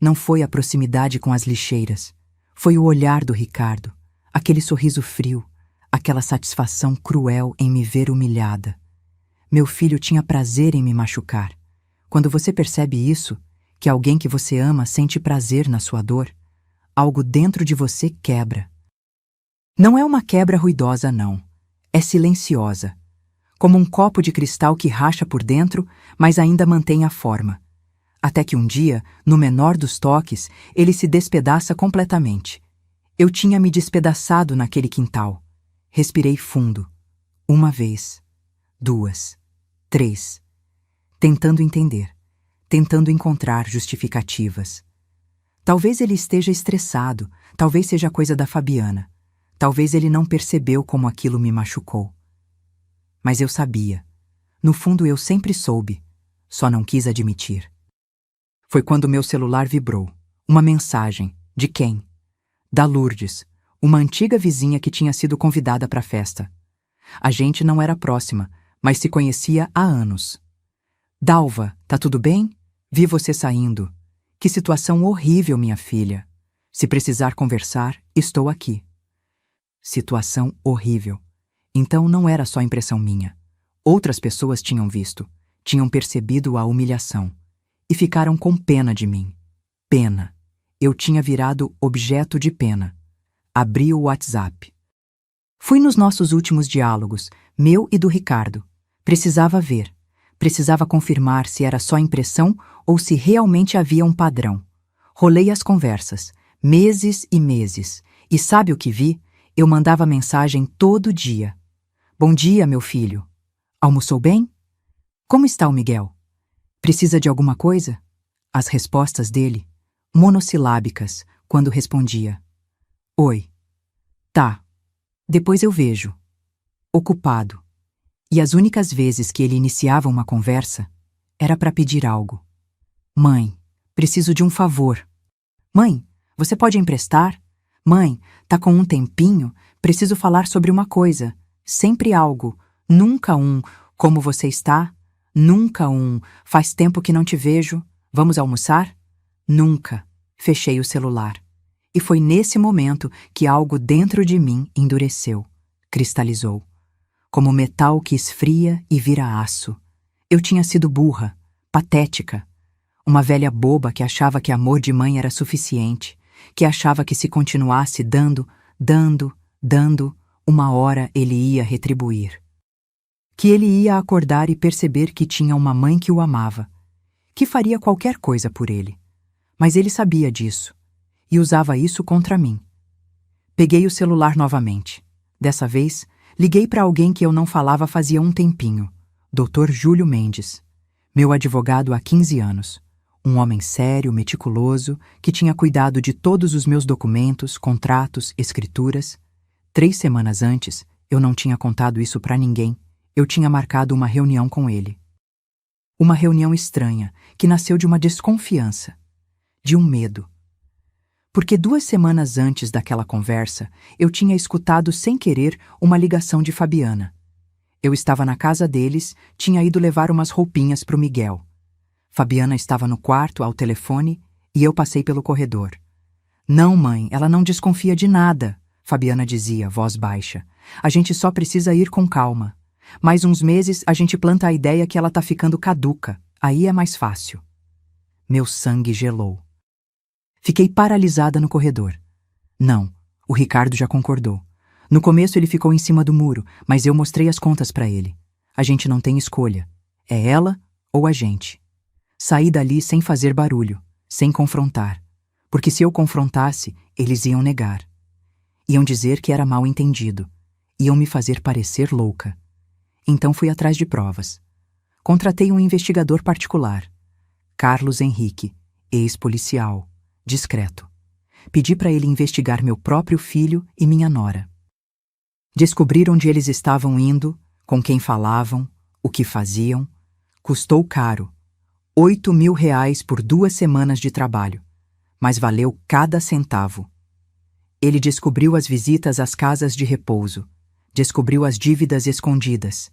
Não foi a proximidade com as lixeiras. Foi o olhar do Ricardo, aquele sorriso frio, aquela satisfação cruel em me ver humilhada. Meu filho tinha prazer em me machucar. Quando você percebe isso, que alguém que você ama sente prazer na sua dor, algo dentro de você quebra. Não é uma quebra ruidosa, não. É silenciosa. Como um copo de cristal que racha por dentro, mas ainda mantém a forma. Até que um dia, no menor dos toques, ele se despedaça completamente. Eu tinha me despedaçado naquele quintal. Respirei fundo. 1 vez, 2, 3. Tentando entender. Tentando encontrar justificativas. Talvez ele esteja estressado, talvez seja coisa da Fabiana. Talvez ele não percebeu como aquilo me machucou. Mas eu sabia. No fundo eu sempre soube, só não quis admitir. Foi quando meu celular vibrou. Uma mensagem. De quem? Da Lourdes, uma antiga vizinha que tinha sido convidada para a festa. A gente não era próxima, mas se conhecia há anos. Dalva, tá tudo bem? Vi você saindo. Que situação horrível, minha filha. Se precisar conversar, estou aqui. Situação horrível. Então não era só impressão minha. Outras pessoas tinham visto, tinham percebido a humilhação. E ficaram com pena de mim. Pena. Eu tinha virado objeto de pena. Abri o WhatsApp. Fui nos nossos últimos diálogos, meu e do Ricardo. Precisava ver. Precisava confirmar se era só impressão ou se realmente havia um padrão. Rolei as conversas, meses e meses. E sabe o que vi? Eu mandava mensagem todo dia. Bom dia, meu filho. Almoçou bem? Como está o Miguel? Precisa de alguma coisa? As respostas dele, monossilábicas, quando respondia. Oi. Tá. Depois eu vejo. Ocupado. E as únicas vezes que ele iniciava uma conversa, era para pedir algo. Mãe, preciso de um favor. Mãe, você pode emprestar? Mãe, tá com um tempinho? Preciso falar sobre uma coisa. Sempre algo. Nunca um, como você está? Nunca um, faz tempo que não te vejo. Vamos almoçar? Nunca. Fechei o celular. E foi nesse momento que algo dentro de mim endureceu, cristalizou. Como metal que esfria e vira aço. Eu tinha sido burra, patética. Uma velha boba que achava que amor de mãe era suficiente, que achava que se continuasse dando, uma hora ele ia retribuir. Que ele ia acordar e perceber que tinha uma mãe que o amava, que faria qualquer coisa por ele. Mas ele sabia disso, e usava isso contra mim. Peguei o celular novamente. Dessa vez, Liguei para alguém que eu não falava fazia um tempinho, Dr. Júlio Mendes, meu advogado há 15 anos. Um homem sério, meticuloso, que tinha cuidado de todos os meus documentos, contratos, escrituras. 3 semanas antes, eu não tinha contado isso para ninguém. Eu tinha marcado uma reunião com ele. Uma reunião estranha, que nasceu de uma desconfiança, de um medo. Porque 2 semanas antes daquela conversa, eu tinha escutado sem querer uma ligação de Fabiana. Eu estava na casa deles, tinha ido levar umas roupinhas para o Miguel. Fabiana estava no quarto, ao telefone, e eu passei pelo corredor. Não, mãe, ela não desconfia de nada, Fabiana dizia, voz baixa. A gente só precisa ir com calma. Mais uns meses a gente planta a ideia que ela tá ficando caduca. Aí é mais fácil. Meu sangue gelou. Fiquei paralisada no corredor. Não, o Ricardo já concordou. No começo ele ficou em cima do muro, mas eu mostrei as contas para ele. A gente não tem escolha. É ela ou a gente. Saí dali sem fazer barulho, sem confrontar. Porque se eu confrontasse, eles iam negar. Iam dizer que era mal entendido. Iam me fazer parecer louca. Então fui atrás de provas. Contratei um investigador particular. Carlos Henrique, ex-policial, discreto. Pedi para ele investigar meu próprio filho e minha nora. Descobrir onde eles estavam indo, com quem falavam, o que faziam. Custou caro. R$ 8.000 por 2 semanas de trabalho. Mas valeu cada centavo. Ele descobriu as visitas às casas de repouso. Descobriu as dívidas escondidas.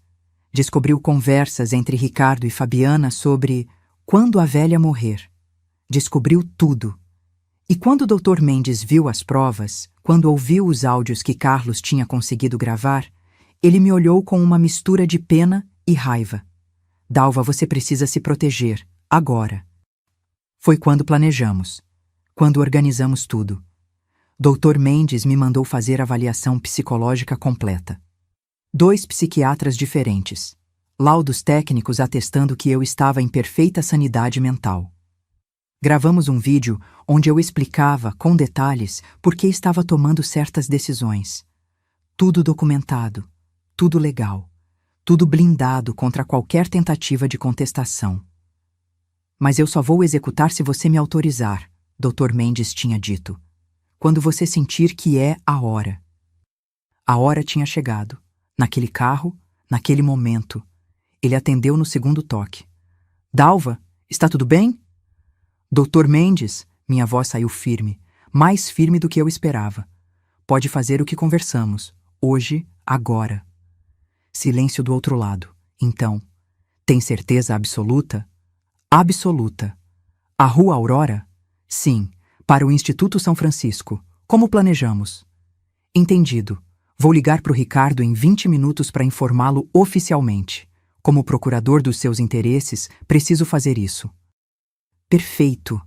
Descobriu conversas entre Ricardo e Fabiana sobre quando a velha morrer. Descobriu tudo. E quando o Dr. Mendes viu as provas, quando ouviu os áudios que Carlos tinha conseguido gravar, ele me olhou com uma mistura de pena e raiva. Dalva, você precisa se proteger, agora. Foi quando planejamos, quando organizamos tudo. Dr. Mendes me mandou fazer avaliação psicológica completa. 2 psiquiatras diferentes. Laudos técnicos atestando que eu estava em perfeita sanidade mental. Gravamos um vídeo onde eu explicava, com detalhes, por que estava tomando certas decisões. Tudo documentado, tudo legal, tudo blindado contra qualquer tentativa de contestação. Mas eu só vou executar se você me autorizar, Dr. Mendes tinha dito. Quando você sentir que é a hora. A hora tinha chegado. Naquele carro, naquele momento. Ele atendeu no segundo toque. Dalva, está tudo bem? Dr. Mendes, minha voz saiu firme, mais firme do que eu esperava. Pode fazer o que conversamos, hoje, agora. Silêncio do outro lado. Então, tem certeza absoluta? Absoluta. A Rua Aurora? Sim, para o Instituto São Francisco. Como planejamos? Entendido. Vou ligar para o Ricardo em 20 minutos para informá-lo oficialmente. Como procurador dos seus interesses, preciso fazer isso. Perfeito.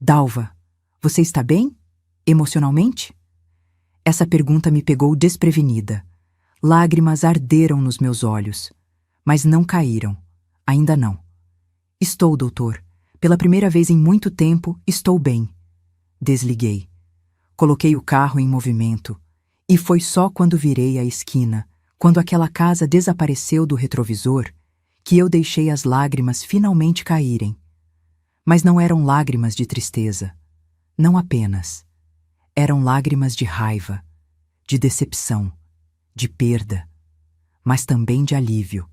Dalva, você está bem? Emocionalmente? Essa pergunta me pegou desprevenida. Lágrimas arderam nos meus olhos, mas não caíram. Ainda não. Estou, doutor. Pela primeira vez em muito tempo, estou bem. Desliguei. Coloquei o carro em movimento. E foi só quando virei a esquina, quando aquela casa desapareceu do retrovisor, que eu deixei as lágrimas finalmente caírem. Mas não eram lágrimas de tristeza. Não apenas. Eram lágrimas de raiva, de decepção, de perda, mas também de alívio.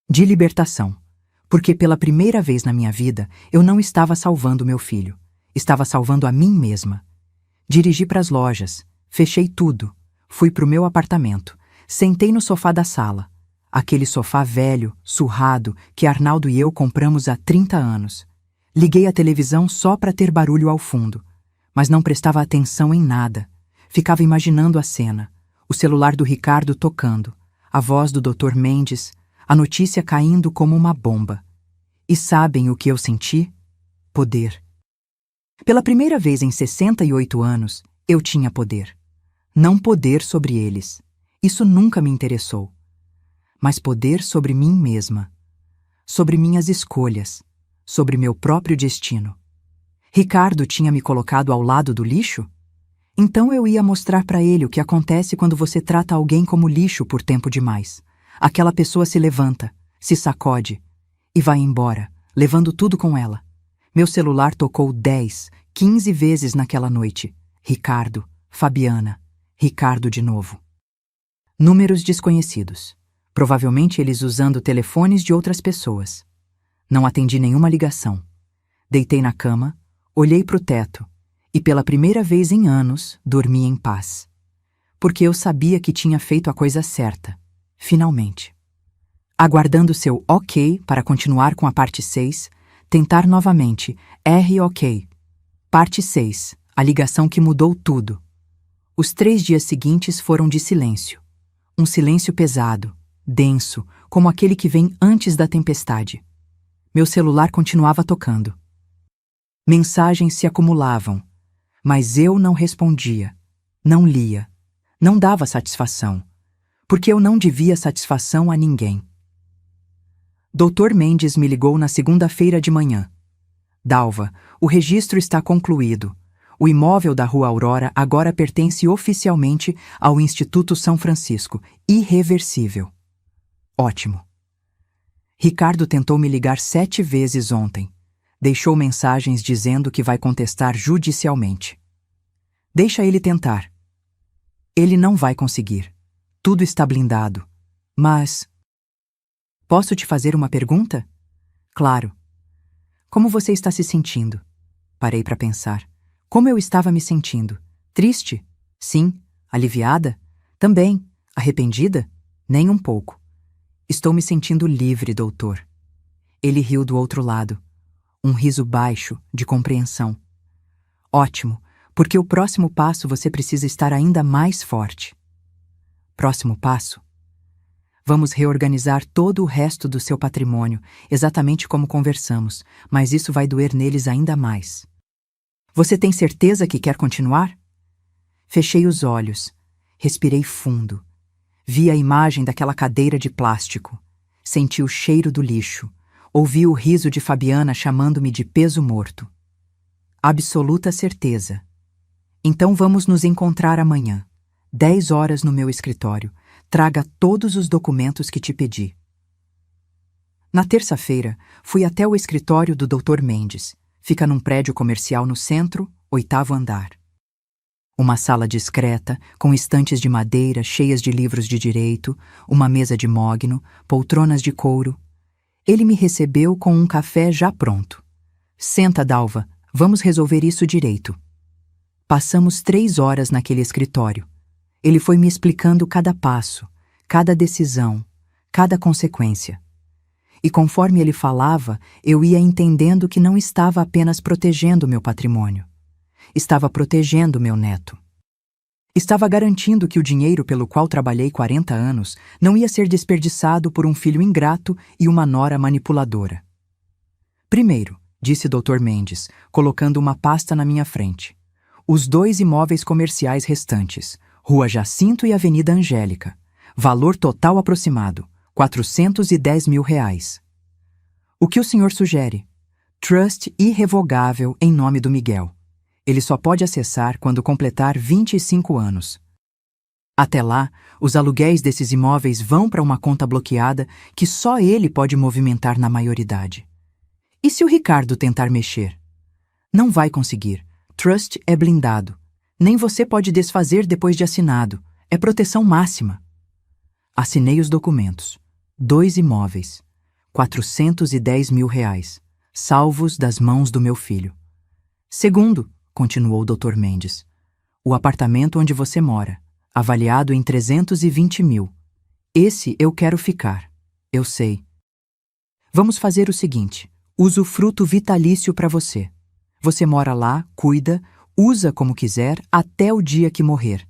De libertação. Porque pela primeira vez na minha vida, eu não estava salvando meu filho. Estava salvando a mim mesma. Dirigi para as lojas. Fechei tudo. Fui pro meu apartamento. Sentei no sofá da sala. Aquele sofá velho, surrado, que Arnaldo e eu compramos há 30 anos. Liguei a televisão só para ter barulho ao fundo. Mas não prestava atenção em nada. Ficava imaginando a cena. O celular do Ricardo tocando. A voz do Dr. Mendes. A notícia caindo como uma bomba. E sabem o que eu senti? Poder. Pela primeira vez em 68 anos, eu tinha poder. Não poder sobre eles. Isso nunca me interessou. Mas poder sobre mim mesma. Sobre minhas escolhas. Sobre meu próprio destino. Ricardo tinha me colocado ao lado do lixo? Então eu ia mostrar para ele o que acontece quando você trata alguém como lixo por tempo demais. Aquela pessoa se levanta, se sacode e vai embora, levando tudo com ela. Meu celular tocou 10, 15 vezes naquela noite. Ricardo, Fabiana, Ricardo de novo. Números desconhecidos. Provavelmente eles usando telefones de outras pessoas. Não atendi nenhuma ligação. Deitei na cama, olhei para o teto e pela primeira vez em anos dormi em paz. Porque eu sabia que tinha feito a coisa certa. Finalmente. Aguardando seu ok para continuar com a parte 6, tentar novamente, ok. Parte 6, a ligação que mudou tudo. Os 3 dias seguintes foram de silêncio. Um silêncio pesado, denso, como aquele que vem antes da tempestade. Meu celular continuava tocando. Mensagens se acumulavam, mas eu não respondia, não lia, não dava satisfação, porque eu não devia satisfação a ninguém. Dr. Mendes me ligou na segunda-feira de manhã. Dalva, o registro está concluído. O imóvel da Rua Aurora agora pertence oficialmente ao Instituto São Francisco, irreversível. Ótimo. Ricardo tentou me ligar 7 vezes ontem. Deixou mensagens dizendo que vai contestar judicialmente. Deixa ele tentar. Ele não vai conseguir. Tudo está blindado. Mas... Posso te fazer uma pergunta? Claro. Como você está se sentindo? Parei para pensar. Como eu estava me sentindo? Triste? Sim. Aliviada? Também. Arrependida? Nem um pouco. Estou me sentindo livre, doutor. Ele riu do outro lado. Um riso baixo, de compreensão. Ótimo, porque o próximo passo você precisa estar ainda mais forte. Próximo passo? Vamos reorganizar todo o resto do seu patrimônio, exatamente como conversamos, mas isso vai doer neles ainda mais. Você tem certeza que quer continuar? Fechei os olhos, respirei fundo. Vi a imagem daquela cadeira de plástico. Senti o cheiro do lixo. Ouvi o riso de Fabiana chamando-me de peso morto. Absoluta certeza. Então vamos nos encontrar amanhã, 10 horas no meu escritório. Traga todos os documentos que te pedi. Na terça-feira, fui até o escritório do Dr. Mendes. Fica num prédio comercial no centro, 8º andar. Uma sala discreta, com estantes de madeira cheias de livros de direito, uma mesa de mogno, poltronas de couro. Ele me recebeu com um café já pronto. Senta, Dalva, vamos resolver isso direito. Passamos 3 horas naquele escritório. Ele foi me explicando cada passo, cada decisão, cada consequência. E conforme ele falava, eu ia entendendo que não estava apenas protegendo meu patrimônio. Estava protegendo meu neto. Estava garantindo que o dinheiro pelo qual trabalhei 40 anos não ia ser desperdiçado por um filho ingrato e uma nora manipuladora. Primeiro, disse Dr. Mendes, colocando uma pasta na minha frente. Os 2 imóveis comerciais restantes, Rua Jacinto e Avenida Angélica. Valor total aproximado, R$410 mil. O que o senhor sugere? Trust irrevogável em nome do Miguel. Ele só pode acessar quando completar 25 anos. Até lá, os aluguéis desses imóveis vão para uma conta bloqueada que só ele pode movimentar na maioridade. E se o Ricardo tentar mexer? Não vai conseguir. Trust é blindado. Nem você pode desfazer depois de assinado. É proteção máxima. Assinei os documentos. 2 imóveis. R$410 mil, salvos das mãos do meu filho. Segundo, continuou o Dr. Mendes, o apartamento onde você mora, avaliado em 320 mil. Esse eu quero ficar. Eu sei. Vamos fazer o seguinte, usufruto vitalício para você. Você mora lá, cuida, usa como quiser até o dia que morrer.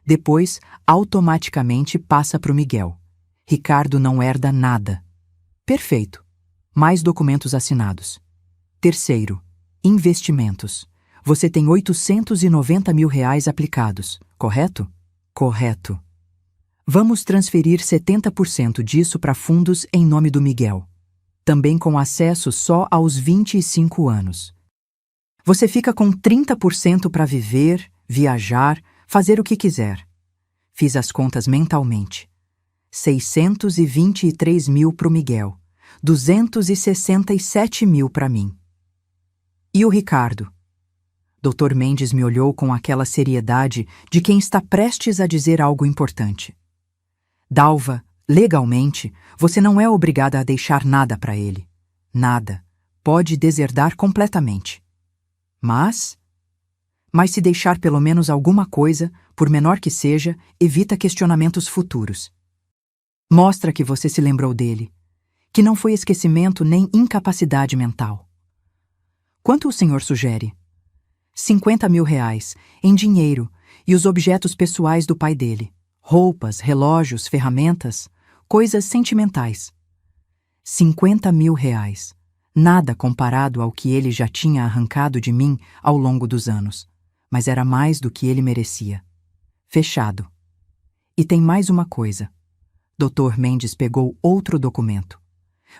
Depois, automaticamente passa para o Miguel. Ricardo não herda nada. Perfeito. Mais documentos assinados. Terceiro, investimentos. Você tem R$890 mil aplicados, correto? Correto. Vamos transferir 70% disso para fundos em nome do Miguel. Também com acesso só aos 25 anos. Você fica com 30% para viver, viajar, fazer o que quiser. Fiz as contas mentalmente. 623 mil pro Miguel, 267 mil para mim. E o Ricardo? Dr. Mendes me olhou com aquela seriedade de quem está prestes a dizer algo importante. Dalva, legalmente, você não é obrigada a deixar nada para ele. Nada. Pode deserdar completamente. Mas se deixar pelo menos alguma coisa, por menor que seja, evita questionamentos futuros. Mostra que você se lembrou dele, que não foi esquecimento nem incapacidade mental. Quanto o senhor sugere? 50 mil reais, em dinheiro, e os objetos pessoais do pai dele. Roupas, relógios, ferramentas, coisas sentimentais. 50 mil reais. Nada comparado ao que ele já tinha arrancado de mim ao longo dos anos. Mas era mais do que ele merecia. Fechado. E tem mais uma coisa. Dr. Mendes pegou outro documento.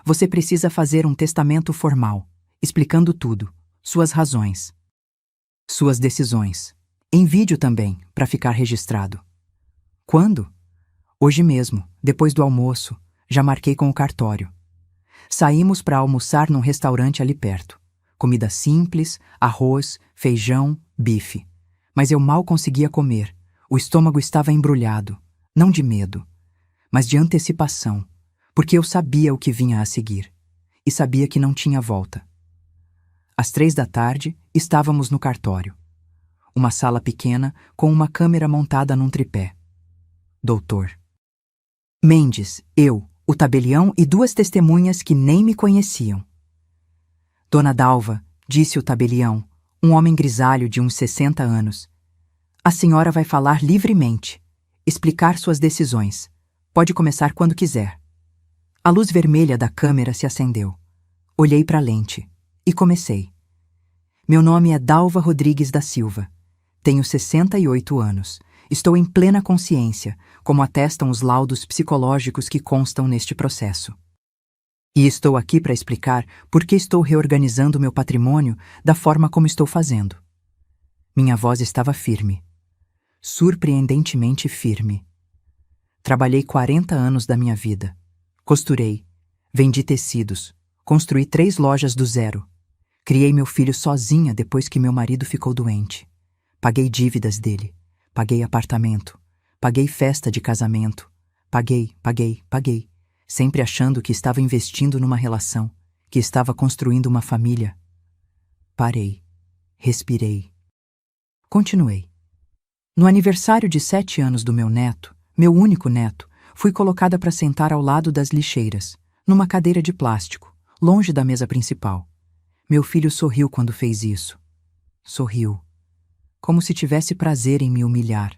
Você precisa fazer um testamento formal, explicando tudo, suas razões, suas decisões. Em vídeo também, para ficar registrado. Quando? Hoje mesmo, depois do almoço, já marquei com o cartório. Saímos para almoçar num restaurante ali perto. Comida simples, arroz, feijão, bife. Mas eu mal conseguia comer. O estômago estava embrulhado, não de medo, mas de antecipação, porque eu sabia o que vinha a seguir, e sabia que não tinha volta. Às 15h, estávamos no cartório. Uma sala pequena com uma câmera montada num tripé. Doutor Mendes, eu, o tabelião e 2 testemunhas que nem me conheciam. Dona Dalva, disse o tabelião, um homem grisalho de uns 60 anos. A senhora vai falar livremente, explicar suas decisões. Pode começar quando quiser. A luz vermelha da câmera se acendeu. Olhei para a lente e comecei. Meu nome é Dalva Rodrigues da Silva. Tenho 68 anos. Estou em plena consciência, como atestam os laudos psicológicos que constam neste processo. E estou aqui para explicar por que estou reorganizando meu patrimônio da forma como estou fazendo. Minha voz estava firme. Surpreendentemente firme. Trabalhei 40 anos da minha vida. Costurei, vendi tecidos, construí 3 lojas do zero. Criei meu filho sozinha depois que meu marido ficou doente. Paguei dívidas dele, paguei apartamento, paguei festa de casamento, paguei, sempre achando que estava investindo numa relação, que estava construindo uma família. Parei, respirei. Continuei. No aniversário de 7 anos do meu neto, meu único neto, fui colocada para sentar ao lado das lixeiras, numa cadeira de plástico, longe da mesa principal. Meu filho sorriu quando fez isso. Sorriu, como se tivesse prazer em me humilhar.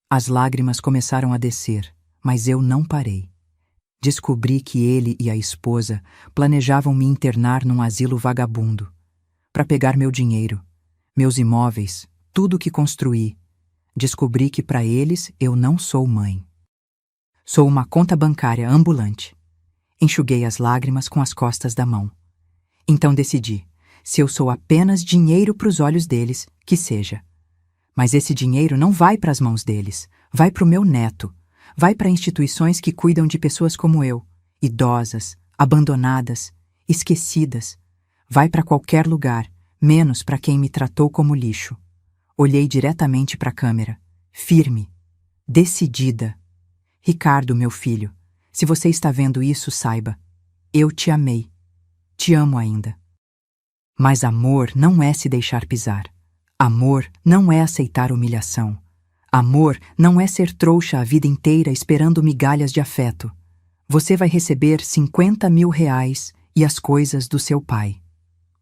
As lágrimas começaram a descer, mas eu não parei. Descobri que ele e a esposa planejavam me internar num asilo vagabundo, para pegar meu dinheiro, meus imóveis, tudo o que construí. Descobri que para eles eu não sou mãe. Sou uma conta bancária ambulante. Enxuguei as lágrimas com as costas da mão. Então decidi, se eu sou apenas dinheiro para os olhos deles, que seja. Mas esse dinheiro não vai para as mãos deles, vai para o meu neto, vai para instituições que cuidam de pessoas como eu, idosas, abandonadas, esquecidas. Vai para qualquer lugar, menos para quem me tratou como lixo. Olhei diretamente para a câmera, firme, decidida. Ricardo, meu filho, se você está vendo isso, saiba, eu te amei. Te amo ainda. Mas amor não é se deixar pisar. Amor não é aceitar humilhação. Amor não é ser trouxa a vida inteira esperando migalhas de afeto. Você vai receber 50 mil reais e as coisas do seu pai.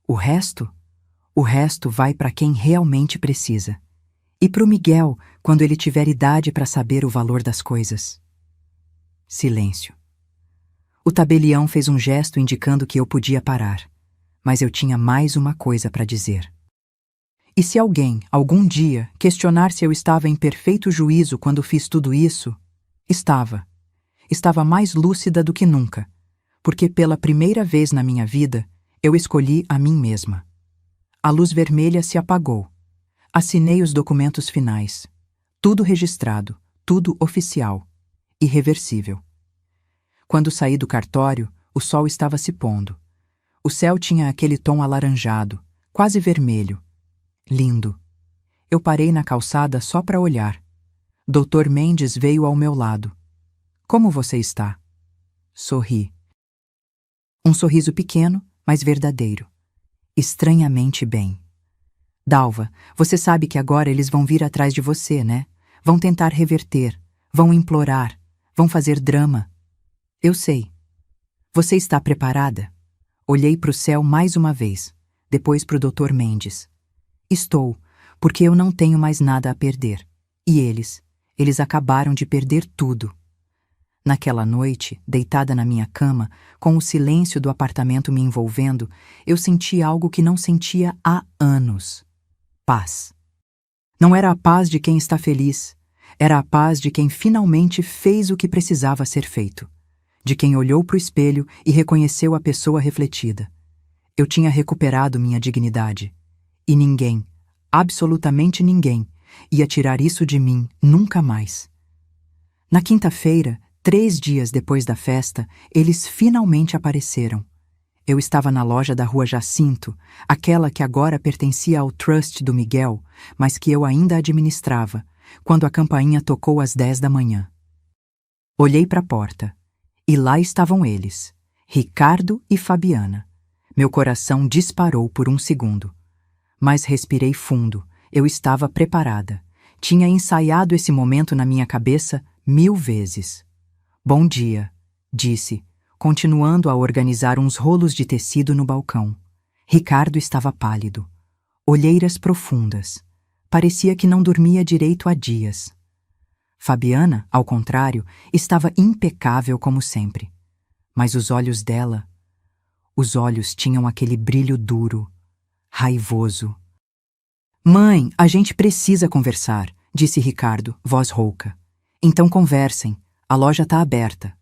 O resto vai para quem realmente precisa. E para o Miguel, quando ele tiver idade para saber o valor das coisas. Silêncio. O tabelião fez um gesto indicando que eu podia parar, mas eu tinha mais uma coisa para dizer. E se alguém, algum dia, questionar se eu estava em perfeito juízo quando fiz tudo isso, estava. Estava mais lúcida do que nunca, porque pela primeira vez na minha vida, eu escolhi a mim mesma. A luz vermelha se apagou. Assinei os documentos finais. Tudo registrado, tudo oficial, irreversível. Quando saí do cartório, o sol estava se pondo. O céu tinha aquele tom alaranjado, quase vermelho. Lindo. Eu parei na calçada só para olhar. Dr. Mendes veio ao meu lado. Como você está? Sorri. Um sorriso pequeno, mas verdadeiro. Estranhamente bem. Dalva, você sabe que agora eles vão vir atrás de você, né? Vão tentar reverter, vão implorar, vão fazer drama. Eu sei. Você está preparada? Olhei para o céu mais uma vez, depois para o Dr. Mendes. Estou, porque eu não tenho mais nada a perder. E eles acabaram de perder tudo. Naquela noite, deitada na minha cama, com o silêncio do apartamento me envolvendo, eu senti algo que não sentia há anos. Paz. Não era a paz de quem está feliz, era a paz de quem finalmente fez o que precisava ser feito, de quem olhou para o espelho e reconheceu a pessoa refletida. Eu tinha recuperado minha dignidade, e ninguém, absolutamente ninguém, ia tirar isso de mim nunca mais. Na quinta-feira, 3 dias depois da festa, eles finalmente apareceram. Eu estava na loja da Rua Jacinto, aquela que agora pertencia ao trust do Miguel, mas que eu ainda administrava, quando a campainha tocou às 10 da manhã. Olhei para a porta, e lá estavam eles, Ricardo e Fabiana. Meu coração disparou por um segundo. Mas respirei fundo, eu estava preparada. Tinha ensaiado esse momento na minha cabeça 1000 vezes. Bom dia, disse, continuando a organizar uns rolos de tecido no balcão. Ricardo estava pálido. Olheiras profundas. Parecia que não dormia direito há dias. Fabiana, ao contrário, estava impecável como sempre. Mas os olhos dela... Os olhos tinham aquele brilho duro, raivoso. Mãe, a gente precisa conversar, disse Ricardo, voz rouca. Então conversem, a loja está aberta.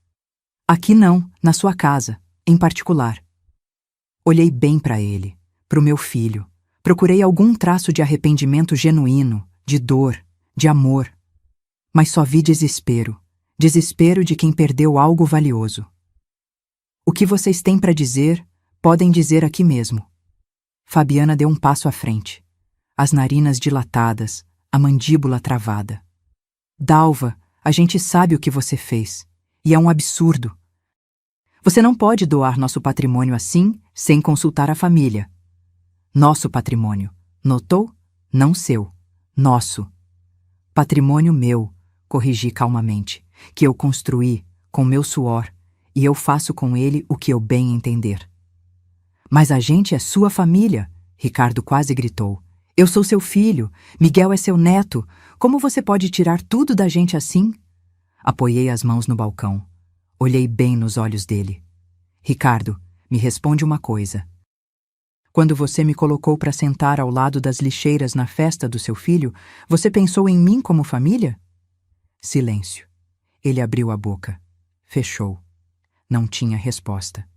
Aqui não, na sua casa, em particular. Olhei bem para ele, para o meu filho. Procurei algum traço de arrependimento genuíno, de dor, de amor. Mas só vi desespero. Desespero de quem perdeu algo valioso. O que vocês têm para dizer, podem dizer aqui mesmo. Fabiana deu um passo à frente. As narinas dilatadas, a mandíbula travada. Dalva, a gente sabe o que você fez. E é um absurdo. Você não pode doar nosso patrimônio assim, sem consultar a família. Nosso patrimônio. Notou? Não seu. Nosso. Patrimônio meu, corrigi calmamente, que eu construí com meu suor, e eu faço com ele o que eu bem entender. Mas a gente é sua família, Ricardo quase gritou. Eu sou seu filho, Miguel é seu neto. Como você pode tirar tudo da gente assim? Apoiei as mãos no balcão. Olhei bem nos olhos dele. Ricardo, me responde uma coisa. Quando você me colocou para sentar ao lado das lixeiras na festa do seu filho, você pensou em mim como família? Silêncio. Ele abriu a boca. Fechou. Não tinha resposta.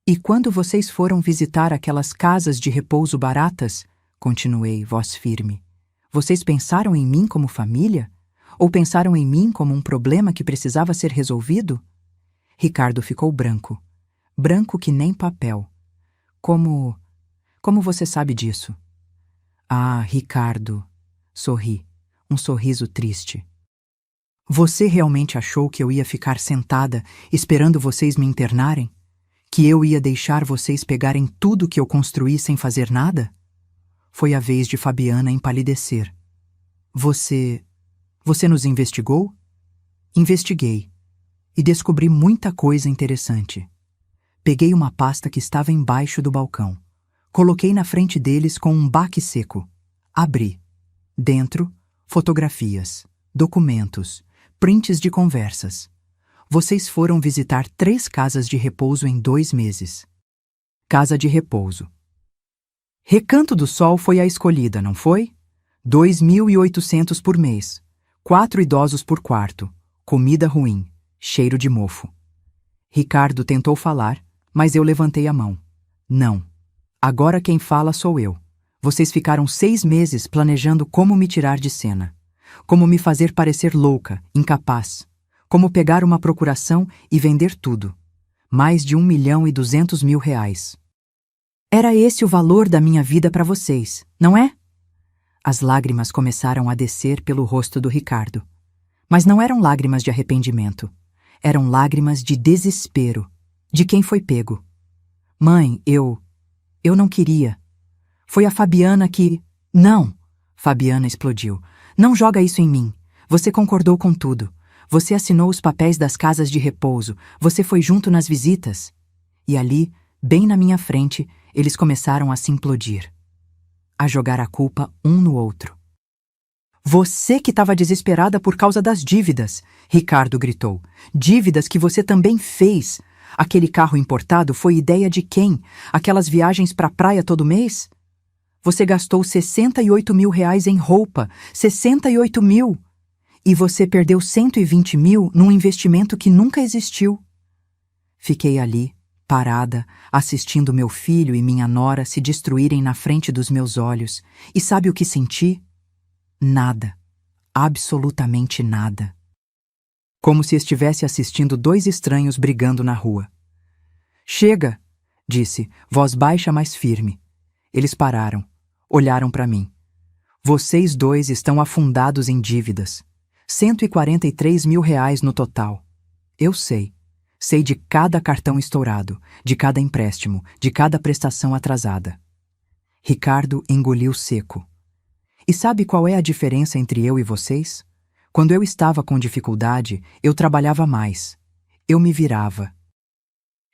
E quando vocês foram visitar aquelas casas de repouso baratas, continuei, voz firme, vocês pensaram em mim como família? Ou pensaram em mim como um problema que precisava ser resolvido? Ricardo ficou branco. Branco que nem papel. Como você sabe disso? Ah, Ricardo. Sorri. Um sorriso triste. Você realmente achou que eu ia ficar sentada esperando vocês me internarem? Que eu ia deixar vocês pegarem tudo que eu construí sem fazer nada? Foi a vez de Fabiana empalidecer. Você nos investigou? Investiguei. E descobri muita coisa interessante. Peguei uma pasta que estava embaixo do balcão. Coloquei na frente deles com um baque seco. Abri. Dentro, fotografias, documentos, prints de conversas. Vocês foram visitar 3 casas de repouso em 2 meses. Casa de repouso. Recanto do Sol foi a escolhida, não foi? 2.800 por mês. 4 idosos por quarto. Comida ruim. Cheiro de mofo. Ricardo tentou falar, mas eu levantei a mão. Não. Agora quem fala sou eu. Vocês ficaram 6 meses planejando como me tirar de cena, como me fazer parecer louca, incapaz, como pegar uma procuração e vender tudo. Mais de R$ 1.200.000. Era esse o valor da minha vida para vocês, não é? As lágrimas começaram a descer pelo rosto do Ricardo. Mas não eram lágrimas de arrependimento. Eram lágrimas de desespero, de quem foi pego. Mãe, eu não queria. Foi a Fabiana que... Não! Fabiana explodiu. Não joga isso em mim. Você concordou com tudo. Você assinou os papéis das casas de repouso. Você foi junto nas visitas. E ali, bem na minha frente, eles começaram a se implodir. A jogar a culpa um no outro. Você que estava desesperada por causa das dívidas, Ricardo gritou. Dívidas que você também fez. Aquele carro importado foi ideia de quem? Aquelas viagens para a praia todo mês? Você gastou R$ 68.000 em roupa. 68 mil! E você perdeu 120 mil num investimento que nunca existiu. Fiquei ali, parada, assistindo meu filho e minha nora se destruírem na frente dos meus olhos. E sabe o que senti? Nada. Absolutamente nada. Como se estivesse assistindo 2 estranhos brigando na rua. Chega! Disse, voz baixa, mas firme. Eles pararam. Olharam para mim. Vocês 2 estão afundados em dívidas. R$ 143.000 no total. Eu sei. Sei de cada cartão estourado, de cada empréstimo, de cada prestação atrasada. Ricardo engoliu seco. E sabe qual é a diferença entre eu e vocês? Quando eu estava com dificuldade, eu trabalhava mais. Eu me virava.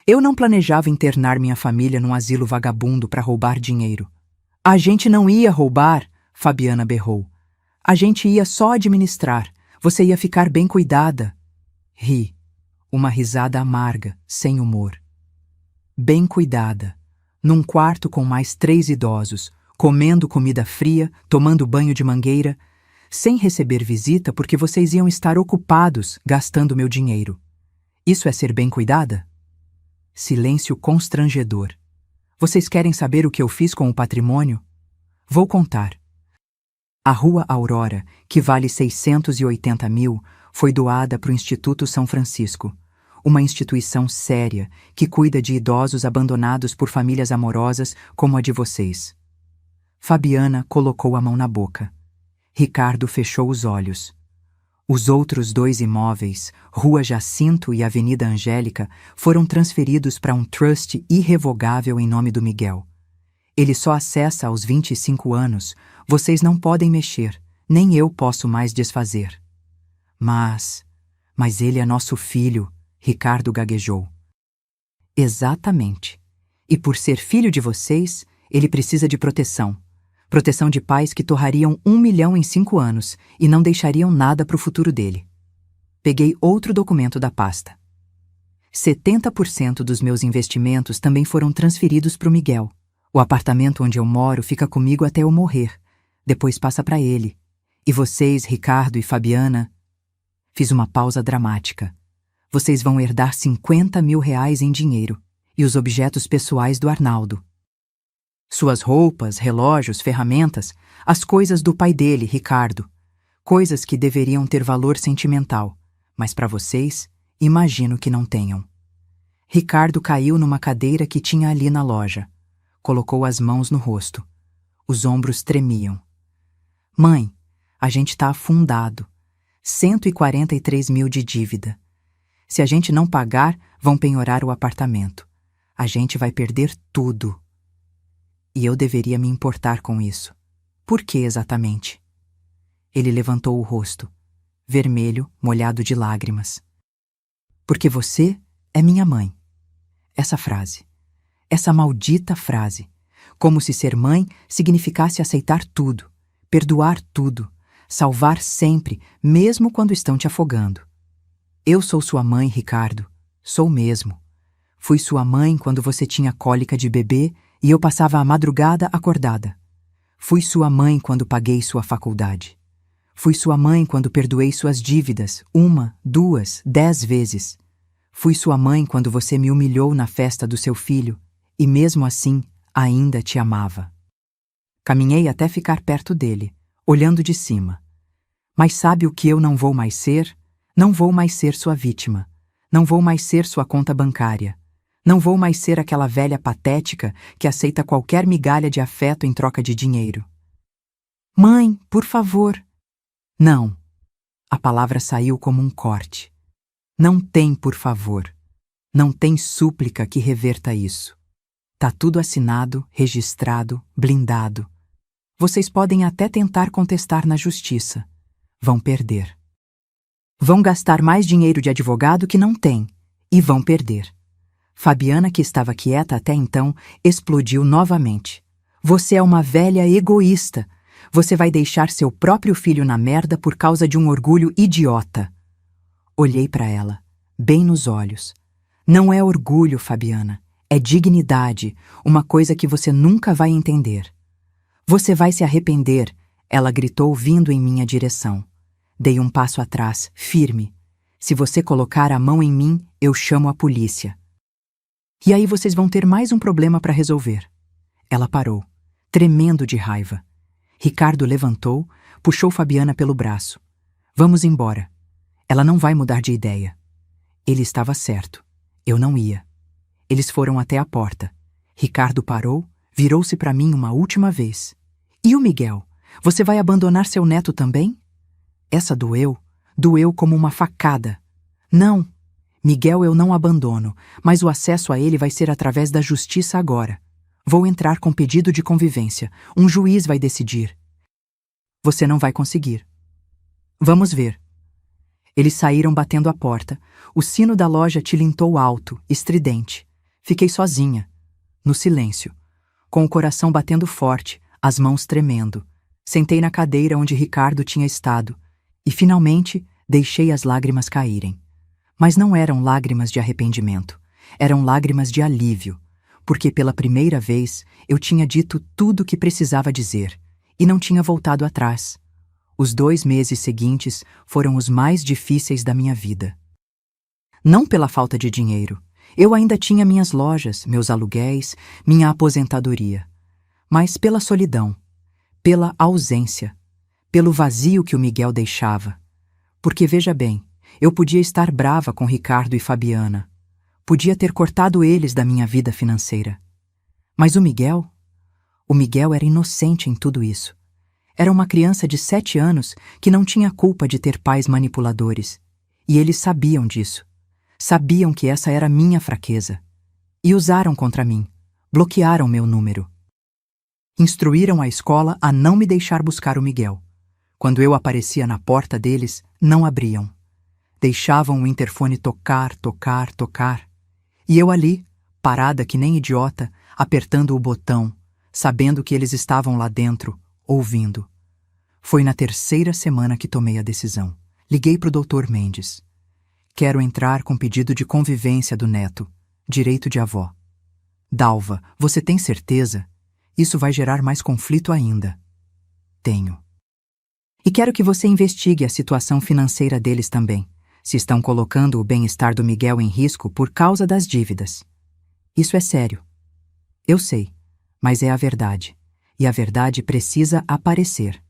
Eu não planejava internar minha família num asilo vagabundo para roubar dinheiro. A gente não ia roubar, Fabiana berrou. A gente ia só administrar. Você ia ficar bem cuidada. Ri. Uma risada amarga, sem humor. Bem cuidada. Num quarto com mais 3 idosos, comendo comida fria, tomando banho de mangueira, sem receber visita porque vocês iam estar ocupados gastando meu dinheiro. Isso é ser bem cuidada? Silêncio constrangedor. Vocês querem saber o que eu fiz com o patrimônio? Vou contar. A Rua Aurora, que vale 680 mil, foi doada para o Instituto São Francisco, uma instituição séria que cuida de idosos abandonados por famílias amorosas como a de vocês. Fabiana colocou a mão na boca. Ricardo fechou os olhos. Os outros 2 imóveis, Rua Jacinto e Avenida Angélica, foram transferidos para um trust irrevogável em nome do Miguel. Ele só acessa aos 25 anos, vocês não podem mexer, nem eu posso mais desfazer. Mas ele é nosso filho, Ricardo gaguejou. Exatamente. E por ser filho de vocês, ele precisa de proteção. Proteção de pais que torrariam 1 milhão em 5 anos e não deixariam nada para o futuro dele. Peguei outro documento da pasta. 70% dos meus investimentos também foram transferidos para o Miguel. O apartamento onde eu moro fica comigo até eu morrer. Depois passa para ele. E vocês, Ricardo e Fabiana... Fiz uma pausa dramática. Vocês vão herdar R$ 50.000 em dinheiro e os objetos pessoais do Arnaldo. Suas roupas, relógios, ferramentas, as coisas do pai dele, Ricardo. Coisas que deveriam ter valor sentimental, mas para vocês, imagino que não tenham. Ricardo caiu numa cadeira que tinha ali na loja. Colocou as mãos no rosto. Os ombros tremiam. Mãe, a gente tá afundado. 143 mil de dívida. Se a gente não pagar, vão penhorar o apartamento. A gente vai perder tudo. E eu deveria me importar com isso. Por que exatamente? Ele levantou o rosto, vermelho, molhado de lágrimas. Porque você é minha mãe. Essa frase. Essa maldita frase. Como se ser mãe significasse aceitar tudo, perdoar tudo, salvar sempre, mesmo quando estão te afogando. Eu sou sua mãe, Ricardo. Sou mesmo. Fui sua mãe quando você tinha cólica de bebê e eu passava a madrugada acordada. Fui sua mãe quando paguei sua faculdade. Fui sua mãe quando perdoei suas dívidas 1, 2, 10 vezes. Fui sua mãe quando você me humilhou na festa do seu filho e mesmo assim ainda te amava. Caminhei até ficar perto dele, olhando de cima. Mas sabe o que eu não vou mais ser? Não vou mais ser sua vítima. Não vou mais ser sua conta bancária. Não vou mais ser aquela velha patética que aceita qualquer migalha de afeto em troca de dinheiro. Mãe, por favor. Não. A palavra saiu como um corte. Não tem por favor. Não tem súplica que reverta isso. Tá tudo assinado, registrado, blindado. Vocês podem até tentar contestar na justiça. Vão perder. Vão gastar mais dinheiro de advogado que não tem. E vão perder. Fabiana, que estava quieta até então, explodiu novamente. Você é uma velha egoísta. Você vai deixar seu próprio filho na merda por causa de um orgulho idiota. Olhei para ela, bem nos olhos. Não é orgulho, Fabiana. É dignidade, uma coisa que você nunca vai entender. Você vai se arrepender, ela gritou vindo em minha direção. Dei um passo atrás, firme. Se você colocar a mão em mim, eu chamo a polícia. E aí vocês vão ter mais um problema para resolver. Ela parou, tremendo de raiva. Ricardo levantou, puxou Fabiana pelo braço. Vamos embora. Ela não vai mudar de ideia. Ele estava certo. Eu não ia. Eles foram até a porta. Ricardo parou, virou-se para mim uma última vez. E o Miguel? Você vai abandonar seu neto também? Essa doeu. Doeu como uma facada. Não. Miguel eu não abandono, mas o acesso a ele vai ser através da justiça agora. Vou entrar com pedido de convivência. Um juiz vai decidir. Você não vai conseguir. Vamos ver. Eles saíram batendo a porta. O sino da loja tilintou alto, estridente. Fiquei sozinha, no silêncio, com o coração batendo forte, as mãos tremendo. Sentei na cadeira onde Ricardo tinha estado e, finalmente, deixei as lágrimas caírem. Mas não eram lágrimas de arrependimento, eram lágrimas de alívio, porque pela primeira vez eu tinha dito tudo o que precisava dizer e não tinha voltado atrás. Os 2 meses seguintes foram os mais difíceis da minha vida. Não pela falta de dinheiro. Eu ainda tinha minhas lojas, meus aluguéis, minha aposentadoria. Mas pela solidão, pela ausência, pelo vazio que o Miguel deixava. Porque, veja bem, eu podia estar brava com Ricardo e Fabiana. Podia ter cortado eles da minha vida financeira. Mas o Miguel? O Miguel era inocente em tudo isso. Era uma criança de 7 anos que não tinha culpa de ter pais manipuladores. E eles sabiam disso. Sabiam que essa era minha fraqueza. E usaram contra mim. Bloquearam meu número. Instruíram a escola a não me deixar buscar o Miguel. Quando eu aparecia na porta deles, não abriam. Deixavam o interfone tocar, tocar, tocar. E eu ali, parada que nem idiota, apertando o botão, sabendo que eles estavam lá dentro, ouvindo. Foi na 3ª semana que tomei a decisão. Liguei para o Dr. Mendes. Quero entrar com pedido de convivência do neto, direito de avó. Dalva, você tem certeza? Isso vai gerar mais conflito ainda. Tenho. E quero que você investigue a situação financeira deles também, se estão colocando o bem-estar do Miguel em risco por causa das dívidas. Isso é sério. Eu sei, mas é a verdade. E a verdade precisa aparecer.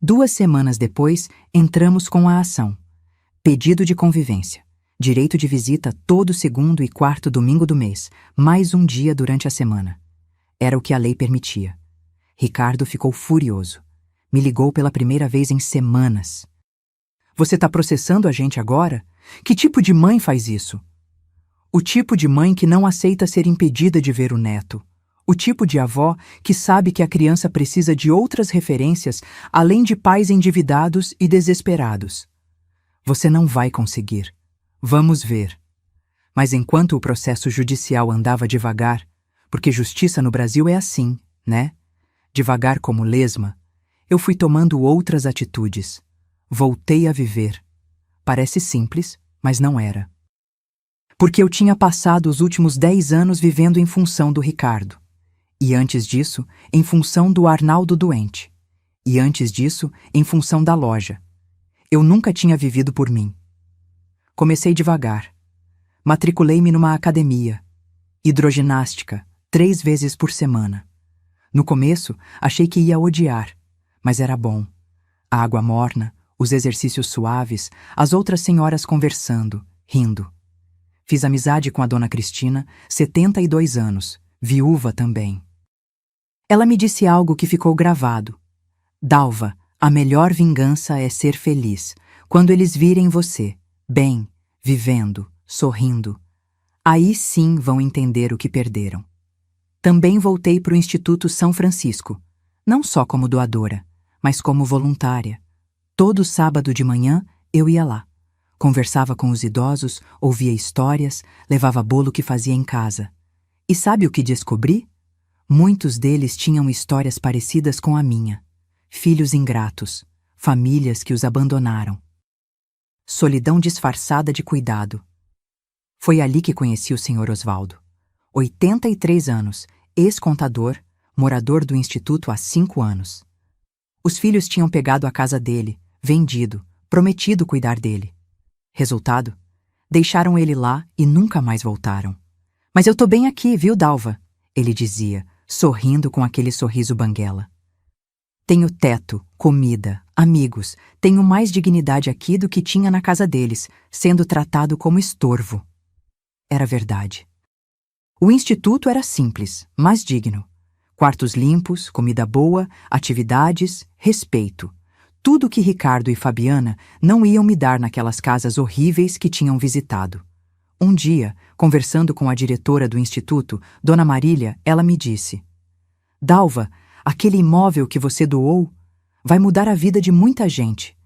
2 semanas depois, entramos com a ação. Pedido de convivência. Direito de visita todo 2º e 4º domingo do mês, mais um dia durante a semana. Era o que a lei permitia. Ricardo ficou furioso. Me ligou pela primeira vez em semanas. Você tá processando a gente agora? Que tipo de mãe faz isso? O tipo de mãe que não aceita ser impedida de ver o neto. O tipo de avó que sabe que a criança precisa de outras referências além de pais endividados e desesperados. Você não vai conseguir. Vamos ver. Mas enquanto o processo judicial andava devagar, porque justiça no Brasil é assim, né? Devagar como lesma, eu fui tomando outras atitudes. Voltei a viver. Parece simples, mas não era. Porque eu tinha passado os últimos 10 anos vivendo em função do Ricardo. E antes disso, em função do Arnaldo doente. E antes disso, em função da loja. Eu nunca tinha vivido por mim. Comecei devagar. Matriculei-me numa academia. Hidroginástica, 3 vezes por semana. No começo, achei que ia odiar, mas era bom. A água morna, os exercícios suaves, as outras senhoras conversando, rindo. Fiz amizade com a dona Cristina, 72 anos, viúva também. Ela me disse algo que ficou gravado. Dalva, a melhor vingança é ser feliz, quando eles virem você, bem, vivendo, sorrindo. Aí sim vão entender o que perderam. Também voltei para o Instituto São Francisco, não só como doadora, mas como voluntária. Todo sábado de manhã eu ia lá. Conversava com os idosos, ouvia histórias, levava bolo que fazia em casa. E sabe o que descobri? Muitos deles tinham histórias parecidas com a minha. Filhos ingratos, famílias que os abandonaram. Solidão disfarçada de cuidado. Foi ali que conheci o Sr. Osvaldo. 83 anos, ex-contador, morador do Instituto há 5 anos. Os filhos tinham pegado a casa dele, vendido, prometido cuidar dele. Resultado? Deixaram ele lá e nunca mais voltaram. Mas eu tô bem aqui, viu, Dalva? Ele dizia, sorrindo com aquele sorriso banguela. Tenho teto, comida, amigos, tenho mais dignidade aqui do que tinha na casa deles, sendo tratado como estorvo. Era verdade. O instituto era simples, mas digno. Quartos limpos, comida boa, atividades, respeito. Tudo que Ricardo e Fabiana não iam me dar naquelas casas horríveis que tinham visitado. Um dia, conversando com a diretora do instituto, Dona Marília, ela me disse: Dalva, aquele imóvel que você doou vai mudar a vida de muita gente.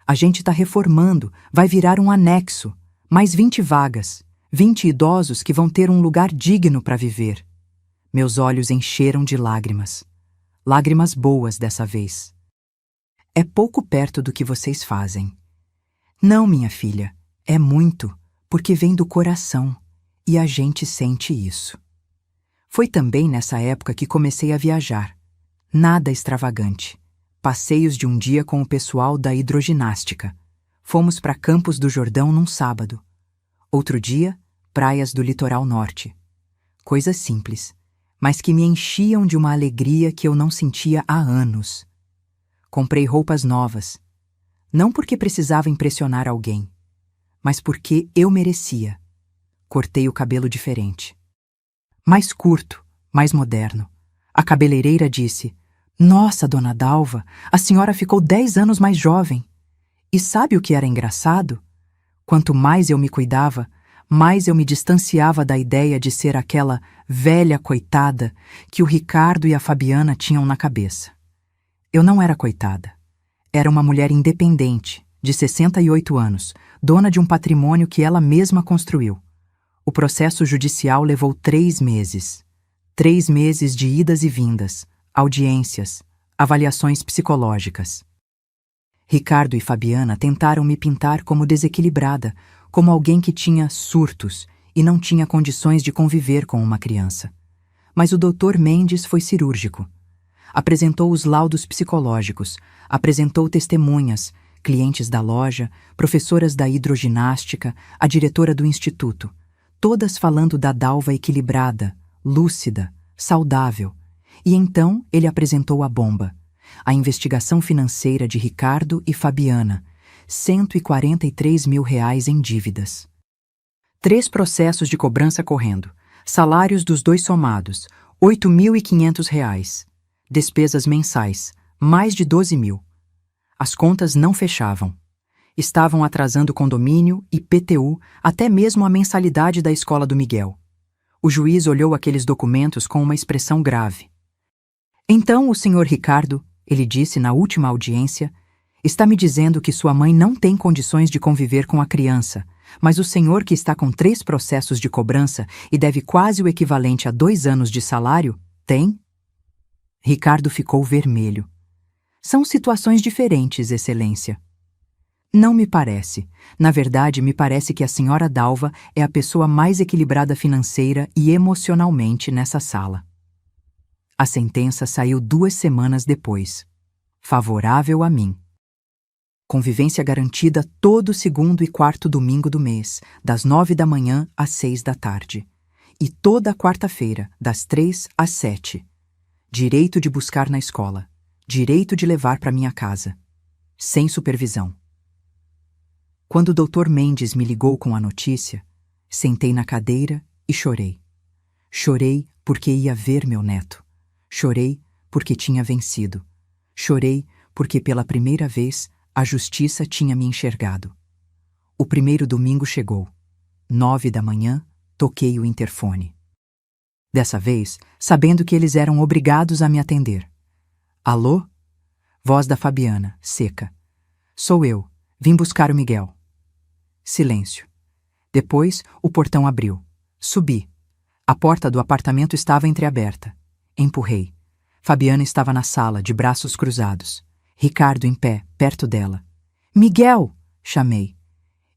A gente está reformando, vai virar um anexo. Mais 20 vagas, 20 idosos que vão ter um lugar digno para viver. Meus olhos encheram de lágrimas. Lágrimas boas dessa vez. É pouco perto do que vocês fazem. Não, minha filha, é muito, porque vem do coração, e a gente sente isso. Foi também nessa época que comecei a viajar. Nada extravagante. Passeios de um dia com o pessoal da hidroginástica. Fomos para Campos do Jordão num sábado. Outro dia, praias do litoral norte. Coisas simples, mas que me enchiam de uma alegria que eu não sentia há anos. Comprei roupas novas, não porque precisava impressionar alguém, mas porque eu merecia. Cortei o cabelo diferente. Mais curto, mais moderno. A cabeleireira disse: Nossa, dona Dalva, a senhora ficou 10 anos mais jovem. E sabe o que era engraçado? Quanto mais eu me cuidava, mais eu me distanciava da ideia de ser aquela velha coitada que o Ricardo e a Fabiana tinham na cabeça. Eu não era coitada. Era uma mulher independente, de 68 anos, dona de um patrimônio que ela mesma construiu. O processo judicial levou 3 meses. 3 meses de idas e vindas, audiências, avaliações psicológicas. Ricardo e Fabiana tentaram me pintar como desequilibrada, como alguém que tinha surtos e não tinha condições de conviver com uma criança. Mas o Dr. Mendes foi cirúrgico. Apresentou os laudos psicológicos, apresentou testemunhas, clientes da loja, professoras da hidroginástica, a diretora do instituto, todas falando da Dalva equilibrada, lúcida, saudável. E então ele apresentou a bomba, a investigação financeira de Ricardo e Fabiana, R$ 143 mil em dívidas. 3 processos de cobrança correndo, salários dos 2 somados, R$ 8.500. Despesas mensais, mais de 12 mil. As contas não fechavam. Estavam atrasando condomínio, IPTU, até mesmo a mensalidade da escola do Miguel. O juiz olhou aqueles documentos com uma expressão grave. Então o senhor Ricardo, ele disse na última audiência, está me dizendo que sua mãe não tem condições de conviver com a criança, mas o senhor que está com 3 processos de cobrança e deve quase o equivalente a 2 anos de salário, tem? Ricardo ficou vermelho. São situações diferentes, Excelência. Não me parece. Na verdade, me parece que a senhora Dalva é a pessoa mais equilibrada financeira e emocionalmente nessa sala. A sentença saiu 2 semanas depois. Favorável a mim. Convivência garantida todo segundo e quarto domingo do mês, das 9 da manhã às 6 da tarde. E toda quarta-feira, das 3 às 7. direito de buscar na escola, direito de levar para minha casa, sem supervisão. Quando o Dr. Mendes me ligou com a notícia, sentei na cadeira e chorei. Chorei porque ia ver meu neto. Chorei porque tinha vencido. Chorei porque pela primeira vez a justiça tinha me enxergado. O primeiro domingo chegou. 9 da manhã, toquei o interfone. Dessa vez, sabendo que eles eram obrigados a me atender. Alô? Voz da Fabiana, seca. Sou eu. Vim buscar o Miguel. Silêncio. Depois, o portão abriu. Subi. A porta do apartamento estava entreaberta. Empurrei. Fabiana estava na sala, de braços cruzados. Ricardo em pé, perto dela. Miguel! Chamei.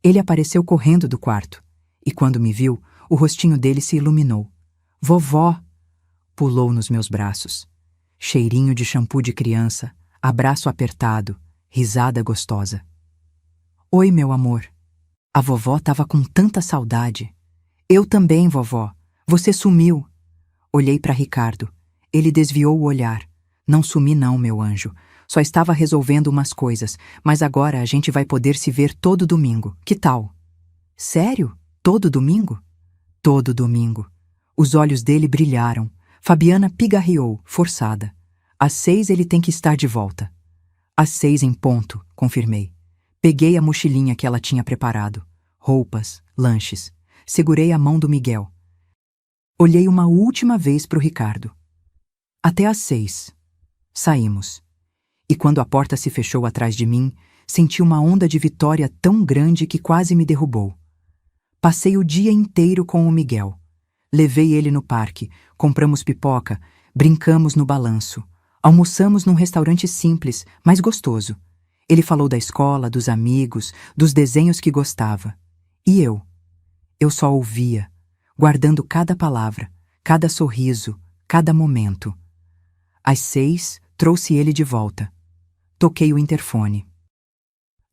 Ele apareceu correndo do quarto. E quando me viu, o rostinho dele se iluminou. Vovó! Pulou nos meus braços. Cheirinho de shampoo de criança, abraço apertado, risada gostosa. Oi, meu amor. A vovó estava com tanta saudade. Eu também, vovó. Você sumiu. Olhei para Ricardo. Ele desviou o olhar. Não sumi não, meu anjo. Só estava resolvendo umas coisas, mas agora a gente vai poder se ver todo domingo. Que tal? Sério? Todo domingo? Todo domingo. Os olhos dele brilharam. Fabiana pigarreou, forçada. Às 6 ele tem que estar de volta. Às 6 em ponto, confirmei. Peguei a mochilinha que ela tinha preparado. Roupas, lanches. Segurei a mão do Miguel. Olhei uma última vez para o Ricardo. Até às 6. Saímos. E quando a porta se fechou atrás de mim, senti uma onda de vitória tão grande que quase me derrubou. Passei o dia inteiro com o Miguel. Levei ele no parque, compramos pipoca, brincamos no balanço. Almoçamos num restaurante simples, mas gostoso. Ele falou da escola, dos amigos, dos desenhos que gostava. E eu? Eu só ouvia, guardando cada palavra, cada sorriso, cada momento. Às 6, trouxe ele de volta. Toquei o interfone.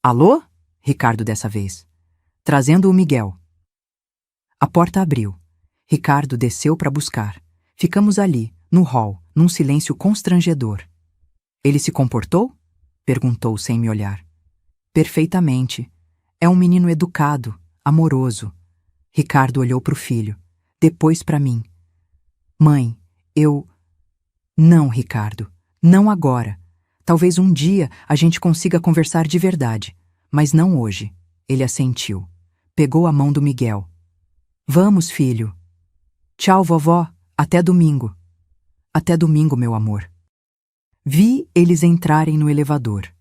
Alô? Ricardo dessa vez. Trazendo o Miguel. A porta abriu. Ricardo desceu para buscar. Ficamos ali, no hall, num silêncio constrangedor. Ele se comportou? Perguntou sem me olhar. Perfeitamente. É um menino educado, amoroso. Ricardo olhou para o filho, depois para mim. Mãe, eu... Não, Ricardo, não agora. Talvez um dia a gente consiga conversar de verdade, mas não hoje. Ele assentiu. Pegou a mão do Miguel. Vamos, filho. Tchau, vovó. Até domingo. Até domingo, meu amor. Vi eles entrarem no elevador.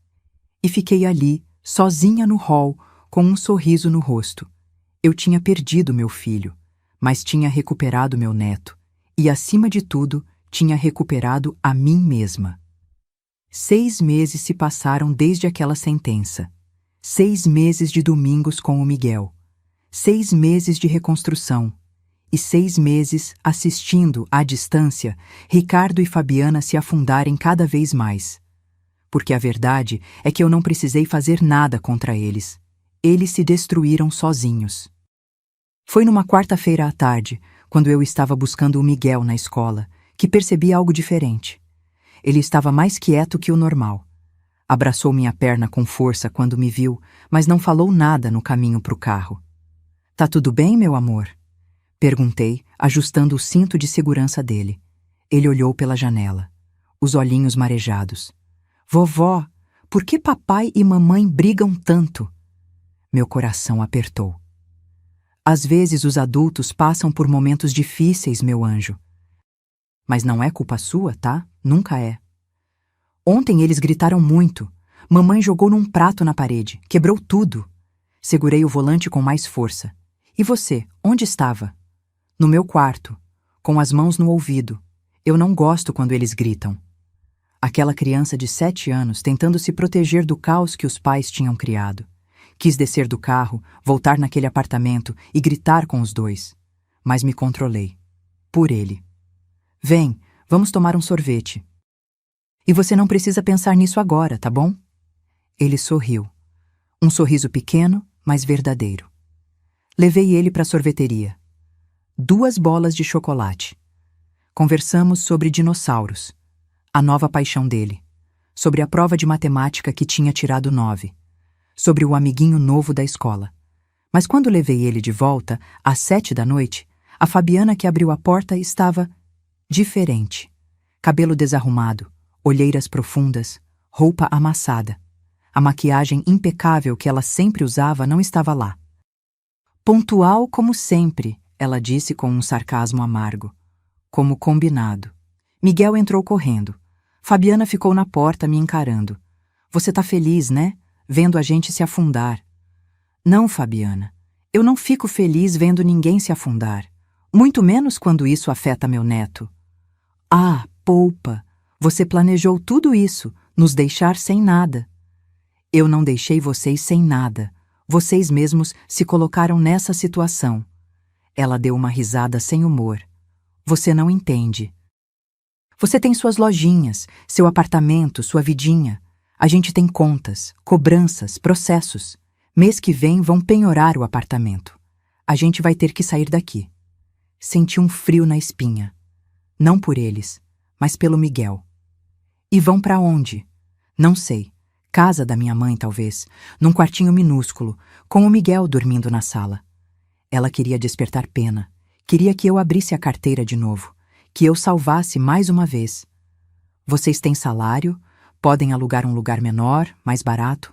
E fiquei ali, sozinha no hall, com um sorriso no rosto. Eu tinha perdido meu filho, mas tinha recuperado meu neto. E, acima de tudo, tinha recuperado a mim mesma. 6 meses se passaram desde aquela sentença. 6 meses de domingos com o Miguel. 6 meses de reconstrução. E 6 meses assistindo, à distância, Ricardo e Fabiana se afundarem cada vez mais. Porque a verdade é que eu não precisei fazer nada contra eles. Eles se destruíram sozinhos. Foi numa quarta-feira à tarde, quando eu estava buscando o Miguel na escola, que percebi algo diferente. Ele estava mais quieto que o normal. Abraçou minha perna com força quando me viu, mas não falou nada no caminho para o carro. Tá tudo bem, meu amor? Perguntei, ajustando o cinto de segurança dele. Ele olhou pela janela, os olhinhos marejados. Vovó, por que papai e mamãe brigam tanto? Meu coração apertou. Às vezes os adultos passam por momentos difíceis, meu anjo. Mas não é culpa sua, tá? Nunca é. Ontem eles gritaram muito. Mamãe jogou num prato na parede, quebrou tudo. Segurei o volante com mais força. E você, onde estava? No meu quarto, com as mãos no ouvido. Eu não gosto quando eles gritam. Aquela criança de 7 anos tentando se proteger do caos que os pais tinham criado. Quis descer do carro, voltar naquele apartamento e gritar com os dois. Mas me controlei. Por ele. Vem, vamos tomar um sorvete. E você não precisa pensar nisso agora, tá bom? Ele sorriu. Um sorriso pequeno, mas verdadeiro. Levei ele para a sorveteria. 2 bolas de chocolate. Conversamos sobre dinossauros. A nova paixão dele. Sobre a prova de matemática que tinha tirado 9. Sobre o amiguinho novo da escola. Mas quando levei ele de volta, às 7 da noite, a Fabiana que abriu a porta estava diferente. Cabelo desarrumado, olheiras profundas, roupa amassada. A maquiagem impecável que ela sempre usava não estava lá. Pontual como sempre, ela disse com um sarcasmo amargo. Como combinado. Miguel entrou correndo. Fabiana ficou na porta me encarando. Você tá feliz, né? Vendo a gente se afundar. Não, Fabiana. Eu não fico feliz vendo ninguém se afundar. Muito menos quando isso afeta meu neto. Ah, poupa. Você planejou tudo isso, nos deixar sem nada. Eu não deixei vocês sem nada. Vocês mesmos se colocaram nessa situação. Ela deu uma risada sem humor. Você não entende. Você tem suas lojinhas, seu apartamento, sua vidinha. A gente tem contas, cobranças, processos. Mês que vem vão penhorar o apartamento. A gente vai ter que sair daqui. Senti um frio na espinha. Não por eles, mas pelo Miguel. E vão para onde? Não sei. Casa da minha mãe, talvez, num quartinho minúsculo, com o Miguel dormindo na sala. Ela queria despertar pena. Queria que eu abrisse a carteira de novo. Que eu salvasse mais uma vez. Vocês têm salário, podem alugar um lugar menor, mais barato.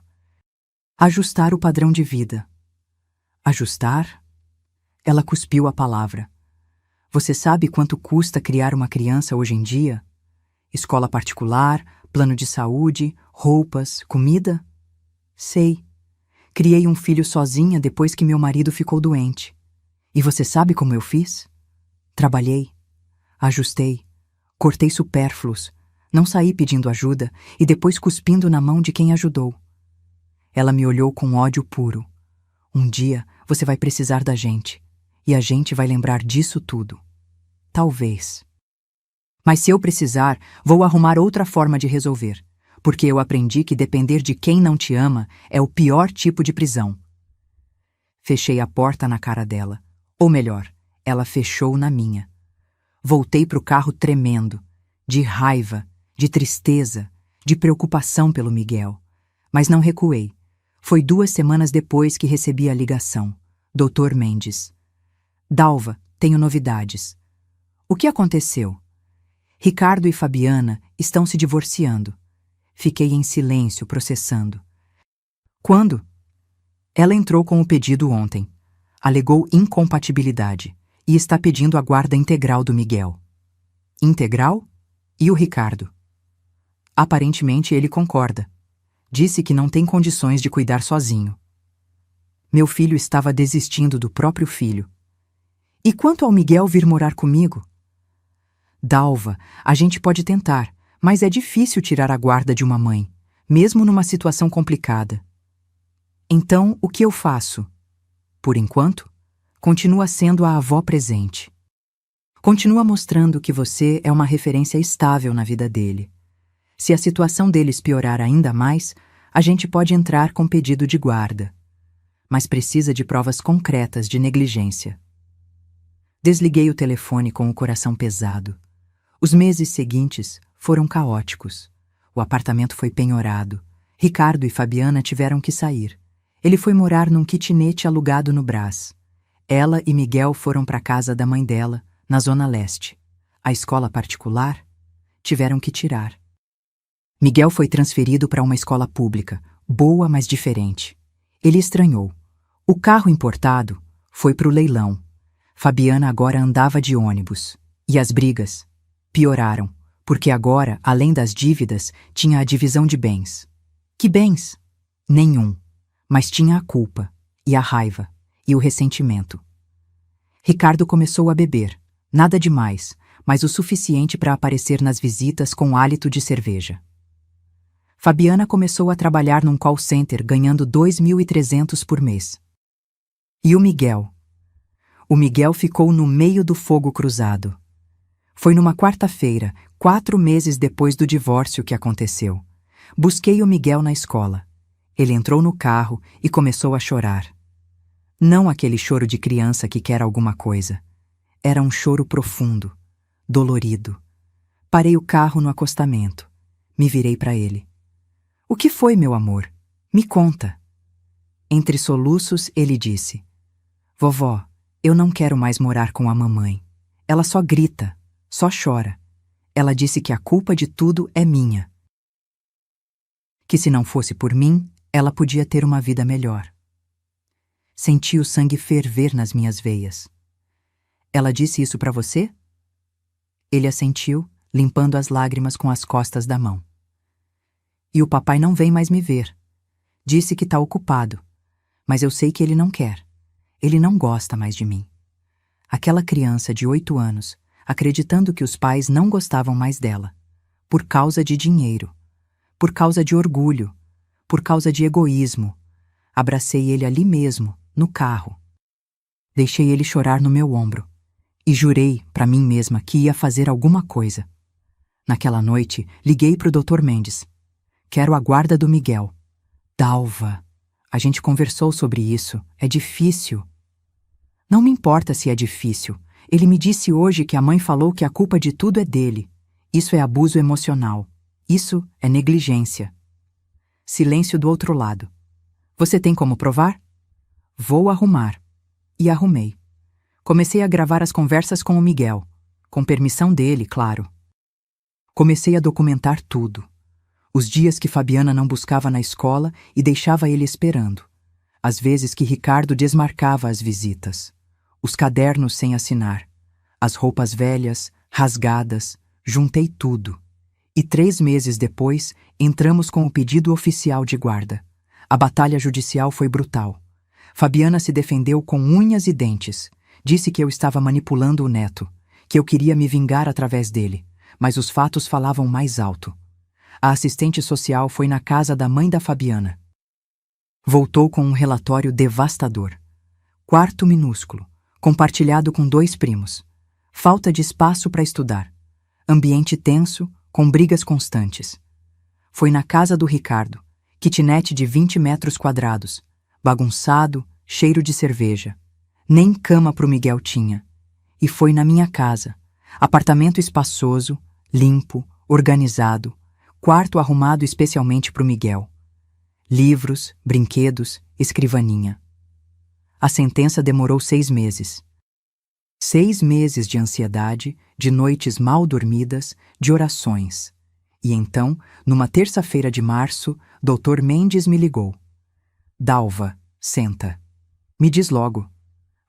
Ajustar o padrão de vida. Ajustar? Ela cuspiu a palavra. Você sabe quanto custa criar uma criança hoje em dia? Escola particular, plano de saúde, roupas, comida? Sei. Criei um filho sozinha depois que meu marido ficou doente. E você sabe como eu fiz? Trabalhei. Ajustei. Cortei supérfluos. Não saí pedindo ajuda e depois cuspindo na mão de quem ajudou. Ela me olhou com ódio puro. Um dia você vai precisar da gente. E a gente vai lembrar disso tudo. Talvez. Mas se eu precisar, vou arrumar outra forma de resolver. Porque eu aprendi que depender de quem não te ama é o pior tipo de prisão. Fechei a porta na cara dela. Ou melhor, ela fechou na minha. Voltei para o carro tremendo. De raiva, de tristeza, de preocupação pelo Miguel. Mas não recuei. Foi 2 semanas depois que recebi a ligação. Dr. Mendes. Dalva, tenho novidades. O que aconteceu? Ricardo e Fabiana estão se divorciando. Fiquei em silêncio, processando. Quando? Ela entrou com o pedido ontem. Alegou incompatibilidade e está pedindo a guarda integral do Miguel. Integral? E o Ricardo? Aparentemente ele concorda. Disse que não tem condições de cuidar sozinho. Meu filho estava desistindo do próprio filho. E quanto ao Miguel vir morar comigo? Dalva, a gente pode tentar, mas é difícil tirar a guarda de uma mãe, mesmo numa situação complicada. Então, o que eu faço? Por enquanto, continua sendo a avó presente. Continua mostrando que você é uma referência estável na vida dele. Se a situação deles piorar ainda mais, a gente pode entrar com pedido de guarda. Mas precisa de provas concretas de negligência. Desliguei o telefone com o coração pesado. Os meses seguintes foram caóticos. O apartamento foi penhorado. Ricardo e Fabiana tiveram que sair. Ele foi morar num kitnet alugado no Brás. Ela e Miguel foram para a casa da mãe dela, na Zona Leste. A escola particular tiveram que tirar. Miguel foi transferido para uma escola pública, boa, mas diferente. Ele estranhou. O carro importado foi para o leilão. Fabiana agora andava de ônibus. E as brigas pioraram, porque agora, além das dívidas, tinha a divisão de bens. Que bens? Nenhum. Mas tinha a culpa, e a raiva, e o ressentimento. Ricardo começou a beber. Nada demais, mas o suficiente para aparecer nas visitas com hálito de cerveja. Fabiana começou a trabalhar num call center ganhando 2.300 por mês. E o Miguel? O Miguel ficou no meio do fogo cruzado. Foi numa quarta-feira, 4 meses depois do divórcio, que aconteceu. Busquei o Miguel na escola. Ele entrou no carro e começou a chorar. Não aquele choro de criança que quer alguma coisa. Era um choro profundo, dolorido. Parei o carro no acostamento. Me virei para ele. O que foi, meu amor? Me conta. Entre soluços, ele disse: Vovó, eu não quero mais morar com a mamãe. Ela só grita, só chora. Ela disse que a culpa de tudo é minha. Que se não fosse por mim, ela podia ter uma vida melhor. Senti o sangue ferver nas minhas veias. Ela disse isso para você? Ele assentiu, limpando as lágrimas com as costas da mão. E o papai não vem mais me ver. Disse que está ocupado, mas eu sei que ele não quer. Ele não gosta mais de mim. Aquela criança de 8 anos, acreditando que os pais não gostavam mais dela, por causa de dinheiro, por causa de orgulho, por causa de egoísmo. Abracei ele ali mesmo, no carro. Deixei ele chorar no meu ombro e jurei para mim mesma que ia fazer alguma coisa. Naquela noite, liguei para o Dr. Mendes. Quero a guarda do Miguel. Dalva, a gente conversou sobre isso. É difícil. Não me importa se é difícil. Ele me disse hoje que a mãe falou que a culpa de tudo é dele. Isso é abuso emocional. Isso é negligência. Silêncio do outro lado. Você tem como provar? Vou arrumar. E arrumei. Comecei a gravar as conversas com o Miguel. Com permissão dele, claro. Comecei a documentar tudo. Os dias que Fabiana não buscava na escola e deixava ele esperando. As vezes que Ricardo desmarcava as visitas. Os cadernos sem assinar. As roupas velhas, rasgadas. Juntei tudo. E 3 meses depois, entramos com o pedido oficial de guarda. A batalha judicial foi brutal. Fabiana se defendeu com unhas e dentes. Disse que eu estava manipulando o neto, que eu queria me vingar através dele, mas os fatos falavam mais alto. A assistente social foi na casa da mãe da Fabiana. Voltou com um relatório devastador. Quarto minúsculo, compartilhado com 2 primos. Falta de espaço para estudar. Ambiente tenso, com brigas constantes. Foi na casa do Ricardo, kitnet de 20 metros quadrados, bagunçado, cheiro de cerveja. Nem cama pro Miguel tinha. E foi na minha casa, apartamento espaçoso, limpo, organizado, quarto arrumado especialmente pro Miguel. Livros, brinquedos, escrivaninha. A sentença demorou 6 meses. 6 meses de ansiedade, de noites mal dormidas, de orações. E então, numa terça-feira de março, Dr. Mendes me ligou. Dalva, senta. Me diz logo.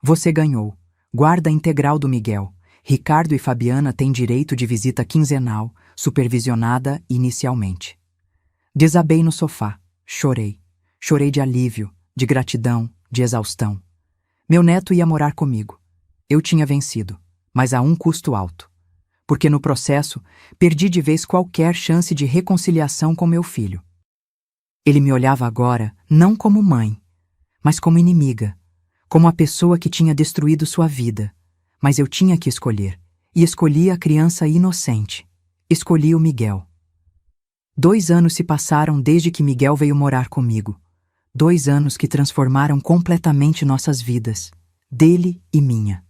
Você ganhou. Guarda integral do Miguel. Ricardo e Fabiana têm direito de visita quinzenal, supervisionada inicialmente. Desabei no sofá. Chorei. Chorei de alívio, de gratidão, de exaustão. Meu neto ia morar comigo. Eu tinha vencido, mas a um custo alto. Porque no processo, perdi de vez qualquer chance de reconciliação com meu filho. Ele me olhava agora não como mãe, mas como inimiga, como a pessoa que tinha destruído sua vida. Mas eu tinha que escolher, e escolhi a criança inocente. Escolhi o Miguel. 2 anos se passaram desde que Miguel veio morar comigo. 2 anos que transformaram completamente nossas vidas, dele e minha.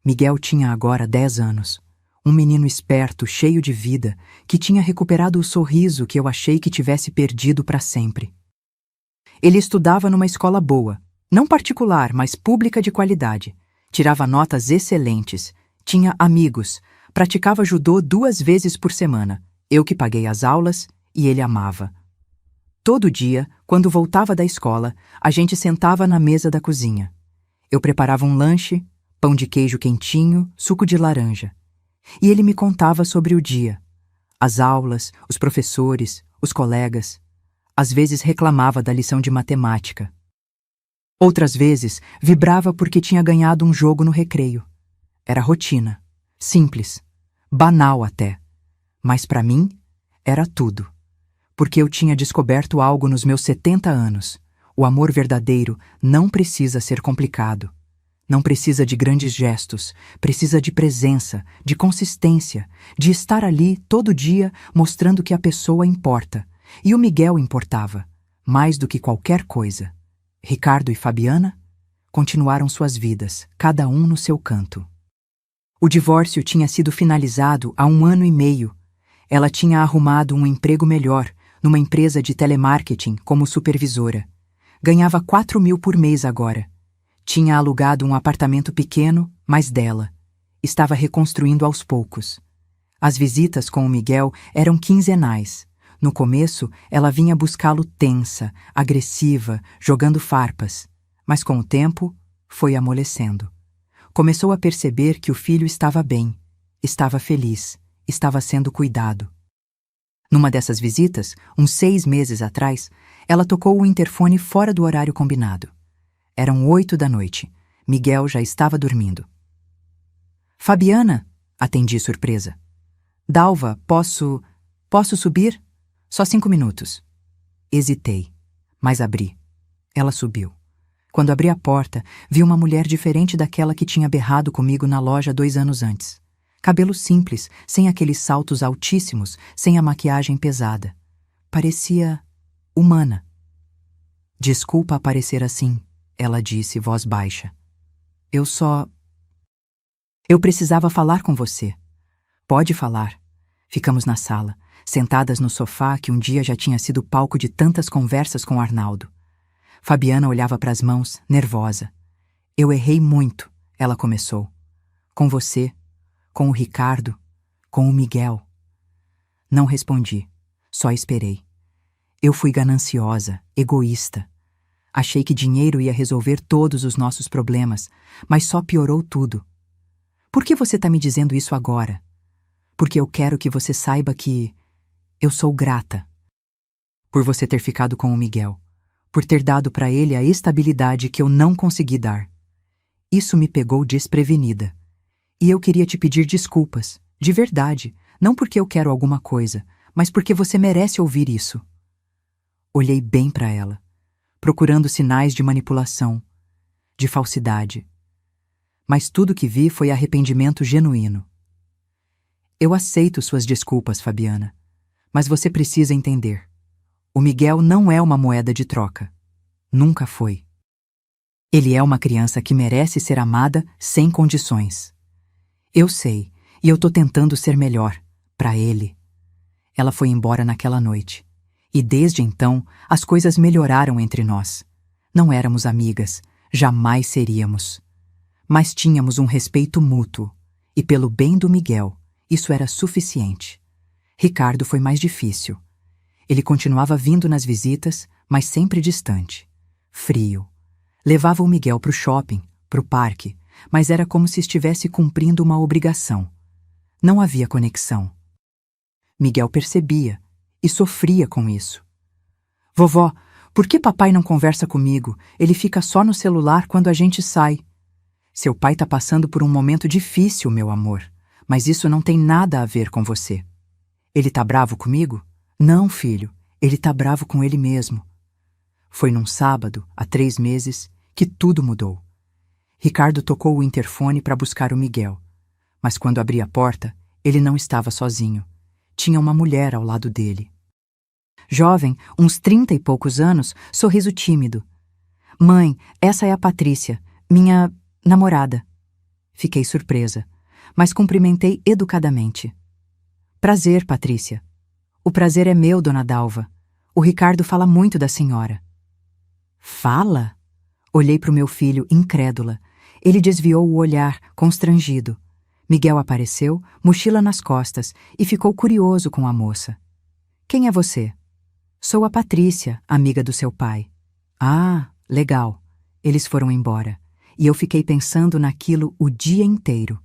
Miguel tinha agora 10 anos. Um menino esperto, cheio de vida, que tinha recuperado o sorriso que eu achei que tivesse perdido para sempre. Ele estudava numa escola boa, não particular, mas pública de qualidade. Tirava notas excelentes, tinha amigos, praticava judô 2 vezes por semana. Eu que paguei as aulas e ele amava. Todo dia, quando voltava da escola, a gente sentava na mesa da cozinha. Eu preparava um lanche, pão de queijo quentinho, suco de laranja. E ele me contava sobre o dia, as aulas, os professores, os colegas. Às vezes reclamava da lição de matemática. Outras vezes vibrava porque tinha ganhado um jogo no recreio. Era rotina, simples, banal até. Mas para mim, era tudo. Porque eu tinha descoberto algo nos meus 70 anos. O amor verdadeiro não precisa ser complicado. Não precisa de grandes gestos, precisa de presença, de consistência, de estar ali todo dia mostrando que a pessoa importa. E o Miguel importava, mais do que qualquer coisa. Ricardo e Fabiana continuaram suas vidas, cada um no seu canto. O divórcio tinha sido finalizado há 1 ano e meio. Ela tinha arrumado um emprego melhor, numa empresa de telemarketing como supervisora. Ganhava 4.000 por mês agora. Tinha alugado um apartamento pequeno, mas dela. Estava reconstruindo aos poucos. As visitas com o Miguel eram quinzenais. No começo, ela vinha buscá-lo tensa, agressiva, jogando farpas. Mas com o tempo, foi amolecendo. Começou a perceber que o filho estava bem, estava feliz, estava sendo cuidado. Numa dessas visitas, uns 6 meses atrás, ela tocou o interfone fora do horário combinado. Eram 8 da noite. Miguel já estava dormindo. Fabiana, atendi surpresa. Dalva, posso subir? Só 5 minutos. Hesitei, mas abri. Ela subiu. Quando abri a porta, vi uma mulher diferente daquela que tinha berrado comigo na loja 2 anos antes. Cabelo simples, sem aqueles saltos altíssimos, sem a maquiagem pesada. Parecia humana. Desculpa aparecer assim, ela disse, voz baixa. Eu precisava falar com você. Pode falar. Ficamos na sala, sentadas no sofá que um dia já tinha sido palco de tantas conversas com Arnaldo. Fabiana olhava para as mãos, nervosa. Eu errei muito, ela começou. Com você, com o Ricardo, com o Miguel. Não respondi, só esperei. Eu fui gananciosa, egoísta. Achei que dinheiro ia resolver todos os nossos problemas, mas só piorou tudo. Por que você está me dizendo isso agora? Porque eu quero que você saiba que eu sou grata por você ter ficado com o Miguel, por ter dado para ele a estabilidade que eu não consegui dar. Isso me pegou desprevenida. E eu queria te pedir desculpas, de verdade, não porque eu quero alguma coisa, mas porque você merece ouvir isso. Olhei bem para ela, procurando sinais de manipulação, de falsidade. Mas tudo que vi foi arrependimento genuíno. Eu aceito suas desculpas, Fabiana, mas você precisa entender. O Miguel não é uma moeda de troca. Nunca foi. Ele é uma criança que merece ser amada sem condições. Eu sei, e eu tô tentando ser melhor, para ele. Ela foi embora naquela noite. E desde então, as coisas melhoraram entre nós. Não éramos amigas, jamais seríamos. Mas tínhamos um respeito mútuo. E pelo bem do Miguel, isso era suficiente. Ricardo foi mais difícil. Ele continuava vindo nas visitas, mas sempre distante. Frio. Levava o Miguel para o shopping, para o parque, mas era como se estivesse cumprindo uma obrigação. Não havia conexão. Miguel percebia e sofria com isso. Vovó, por que papai não conversa comigo? Ele fica só no celular quando a gente sai. Seu pai está passando por um momento difícil, meu amor, mas isso não tem nada a ver com você. Ele tá bravo comigo? Não, filho, ele tá bravo com ele mesmo. Foi num sábado, há 3 meses, que tudo mudou. Ricardo tocou o interfone para buscar o Miguel, mas quando abri a porta, ele não estava sozinho. Tinha uma mulher ao lado dele. Jovem, uns 30 e poucos anos, sorriso tímido. Mãe, essa é a Patrícia, minha namorada. Fiquei surpresa, mas cumprimentei educadamente. Prazer, Patrícia. O prazer é meu, dona Dalva. O Ricardo fala muito da senhora. Fala? Olhei para o meu filho, incrédula. Ele desviou o olhar, constrangido. Miguel apareceu, mochila nas costas, e ficou curioso com a moça. Quem é você? Sou a Patrícia, amiga do seu pai. Ah, legal. Eles foram embora, e eu fiquei pensando naquilo o dia inteiro.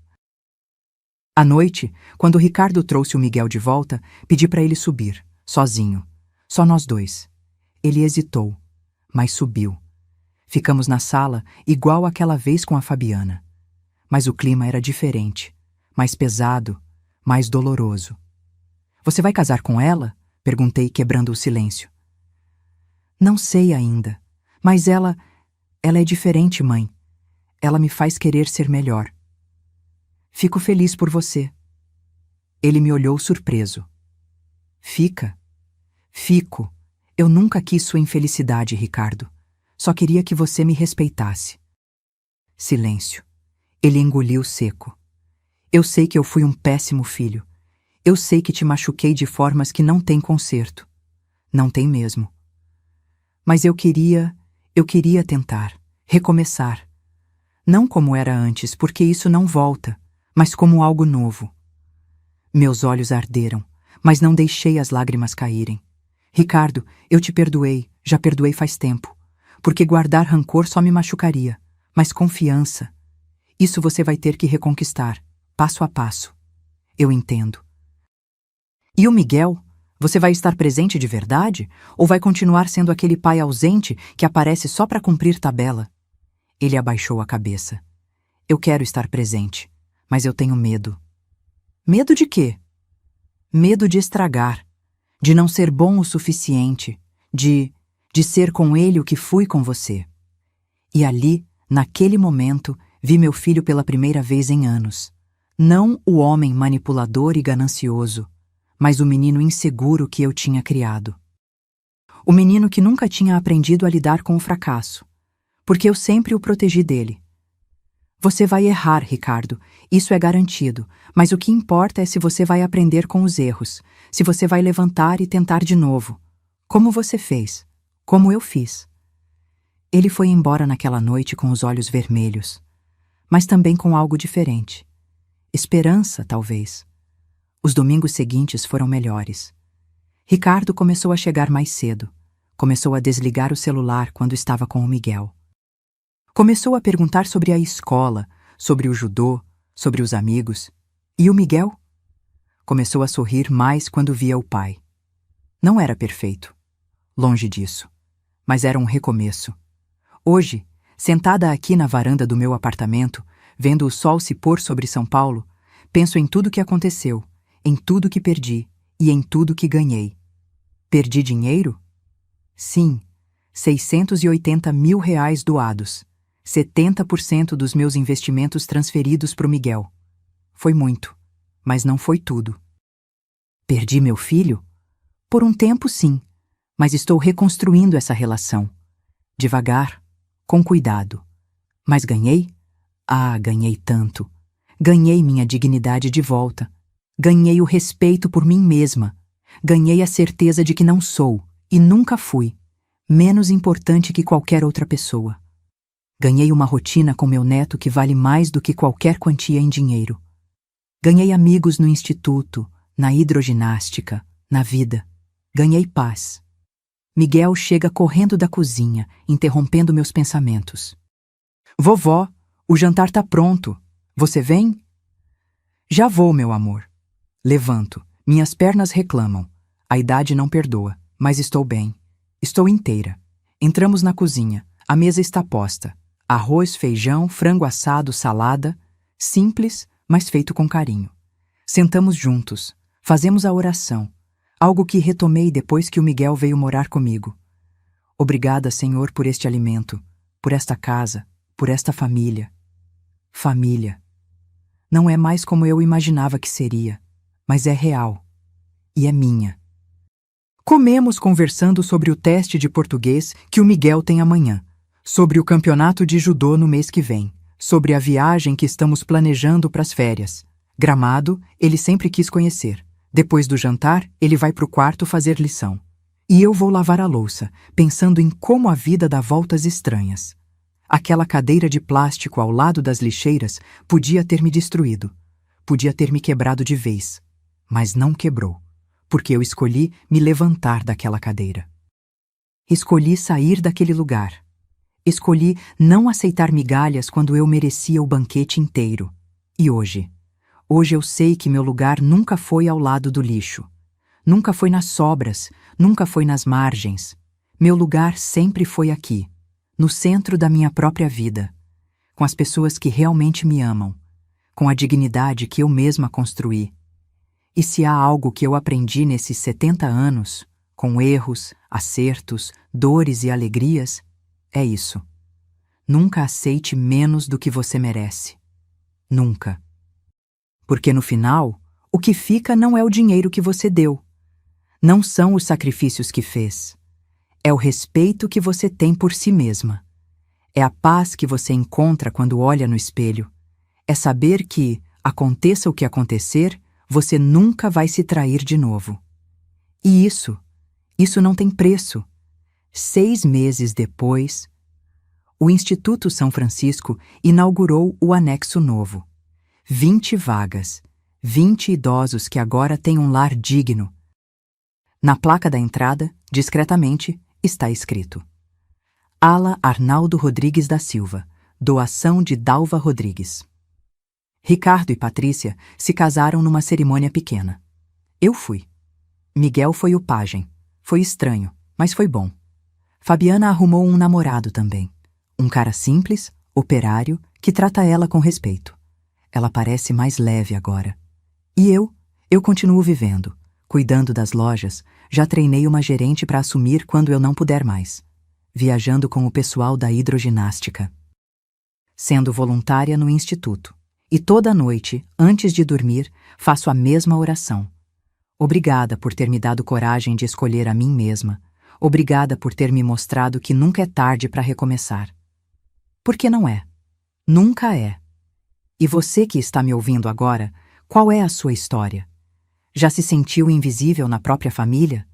À noite, quando o Ricardo trouxe o Miguel de volta, pedi para ele subir, sozinho. Só nós dois. Ele hesitou, mas subiu. Ficamos na sala, igual aquela vez com a Fabiana. Mas o clima era diferente, mais pesado, mais doloroso. Você vai casar com ela? Perguntei, quebrando o silêncio. Não sei ainda, mas ela é diferente, mãe. Ela me faz querer ser melhor. Fico feliz por você. Ele me olhou surpreso. Fica? Fico. Eu nunca quis sua infelicidade, Ricardo. Só queria que você me respeitasse. Silêncio. Ele engoliu seco. Eu sei que eu fui um péssimo filho. Eu sei que te machuquei de formas que não têm conserto. Não tem mesmo. Mas eu queria tentar, recomeçar. Não como era antes, porque isso não volta, mas como algo novo. Meus olhos arderam, mas não deixei as lágrimas caírem. Ricardo, eu te perdoei, já perdoei faz tempo. Porque guardar rancor só me machucaria. Mas confiança, isso você vai ter que reconquistar, passo a passo. Eu entendo. E o Miguel? Você vai estar presente de verdade? Ou vai continuar sendo aquele pai ausente que aparece só para cumprir tabela? Ele abaixou a cabeça. Eu quero estar presente, mas eu tenho medo. Medo de quê? Medo de estragar, de não ser bom o suficiente, de ser com ele o que fui com você. E ali, naquele momento, vi meu filho pela primeira vez em anos. Não o homem manipulador e ganancioso, mas o menino inseguro que eu tinha criado. O menino que nunca tinha aprendido a lidar com o fracasso, porque eu sempre o protegi dele. Você vai errar, Ricardo, isso é garantido, mas o que importa é se você vai aprender com os erros, se você vai levantar e tentar de novo, como você fez, como eu fiz. Ele foi embora naquela noite com os olhos vermelhos, mas também com algo diferente. Esperança, talvez. Os domingos seguintes foram melhores. Ricardo começou a chegar mais cedo. Começou a desligar o celular quando estava com o Miguel. Começou a perguntar sobre a escola, sobre o judô, sobre os amigos. E o Miguel? Começou a sorrir mais quando via o pai. Não era perfeito. Longe disso. Mas era um recomeço. Hoje, sentada aqui na varanda do meu apartamento, vendo o sol se pôr sobre São Paulo, penso em tudo que aconteceu, em tudo que perdi e em tudo que ganhei. Perdi dinheiro? Sim, 680 mil reais doados. 70% dos meus investimentos transferidos para o Miguel. Foi muito, mas não foi tudo. Perdi meu filho? Por um tempo, sim, mas estou reconstruindo essa relação. Devagar, com cuidado. Mas ganhei? Ah, ganhei tanto. Ganhei minha dignidade de volta. Ganhei o respeito por mim mesma. Ganhei a certeza de que não sou, e nunca fui, menos importante que qualquer outra pessoa. Ganhei uma rotina com meu neto que vale mais do que qualquer quantia em dinheiro. Ganhei amigos no instituto, na hidroginástica, na vida. Ganhei paz. Miguel chega correndo da cozinha, interrompendo meus pensamentos. Vovó, o jantar tá pronto. Você vem? Já vou, meu amor. Levanto. Minhas pernas reclamam. A idade não perdoa, mas estou bem. Estou inteira. Entramos na cozinha. A mesa está posta. Arroz, feijão, frango assado, salada. Simples, mas feito com carinho. Sentamos juntos. Fazemos a oração. Algo que retomei depois que o Miguel veio morar comigo. Obrigada, Senhor, por este alimento, por esta casa, por esta família. Família. Não é mais como eu imaginava que seria, mas é real. E é minha. Comemos conversando sobre o teste de português que o Miguel tem amanhã, sobre o campeonato de judô no mês que vem, sobre a viagem que estamos planejando para as férias. Gramado, ele sempre quis conhecer. Depois do jantar, ele vai para o quarto fazer lição. E eu vou lavar a louça, pensando em como a vida dá voltas estranhas. Aquela cadeira de plástico ao lado das lixeiras podia ter me destruído. Podia ter me quebrado de vez. Mas não quebrou, porque eu escolhi me levantar daquela cadeira. Escolhi sair daquele lugar. Escolhi não aceitar migalhas quando eu merecia o banquete inteiro. E hoje eu sei que meu lugar nunca foi ao lado do lixo. Nunca foi nas sobras, nunca foi nas margens. Meu lugar sempre foi aqui, no centro da minha própria vida, com as pessoas que realmente me amam, com a dignidade que eu mesma construí. E se há algo que eu aprendi nesses 70 anos, com erros, acertos, dores e alegrias, é isso. Nunca aceite menos do que você merece. Nunca. Porque no final, o que fica não é o dinheiro que você deu. Não são os sacrifícios que fez. É o respeito que você tem por si mesma. É a paz que você encontra quando olha no espelho. É saber que, Aconteça o que acontecer, você nunca vai se trair de novo. E isso não tem preço. 6 meses depois, o Instituto São Francisco inaugurou o anexo novo. 20 vagas, 20 idosos que agora têm um lar digno. Na placa da entrada, discretamente, está escrito: Ala Arnaldo Rodrigues da Silva, doação de Dalva Rodrigues. Ricardo e Patrícia se casaram numa cerimônia pequena. Eu fui. Miguel foi o pajem. Foi estranho, mas foi bom. Fabiana arrumou um namorado também. Um cara simples, operário, que trata ela com respeito. Ela parece mais leve agora. E eu continuo vivendo, cuidando das lojas. Já treinei uma gerente para assumir quando eu não puder mais. Viajando com o pessoal da hidroginástica. Sendo voluntária no instituto. E toda noite, antes de dormir, faço a mesma oração. Obrigada por ter me dado coragem de escolher a mim mesma. Obrigada por ter me mostrado que nunca é tarde para recomeçar. Porque não é. Nunca é. E você que está me ouvindo agora, qual é a sua história? Já se sentiu invisível na própria família?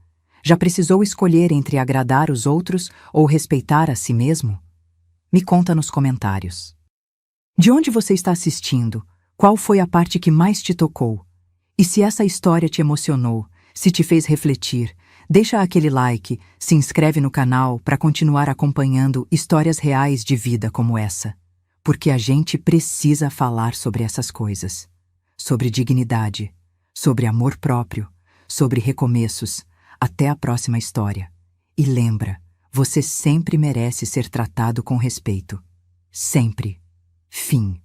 Já precisou escolher entre agradar os outros ou respeitar a si mesmo? Me conta nos comentários. De onde você está assistindo? Qual foi a parte que mais te tocou? E se essa história te emocionou, se te fez refletir, deixa aquele like, se inscreve no canal para continuar acompanhando histórias reais de vida como essa. Porque a gente precisa falar sobre essas coisas. Sobre dignidade, sobre amor próprio, sobre recomeços. Até a próxima história. E lembra, você sempre merece ser tratado com respeito. Sempre. Fim.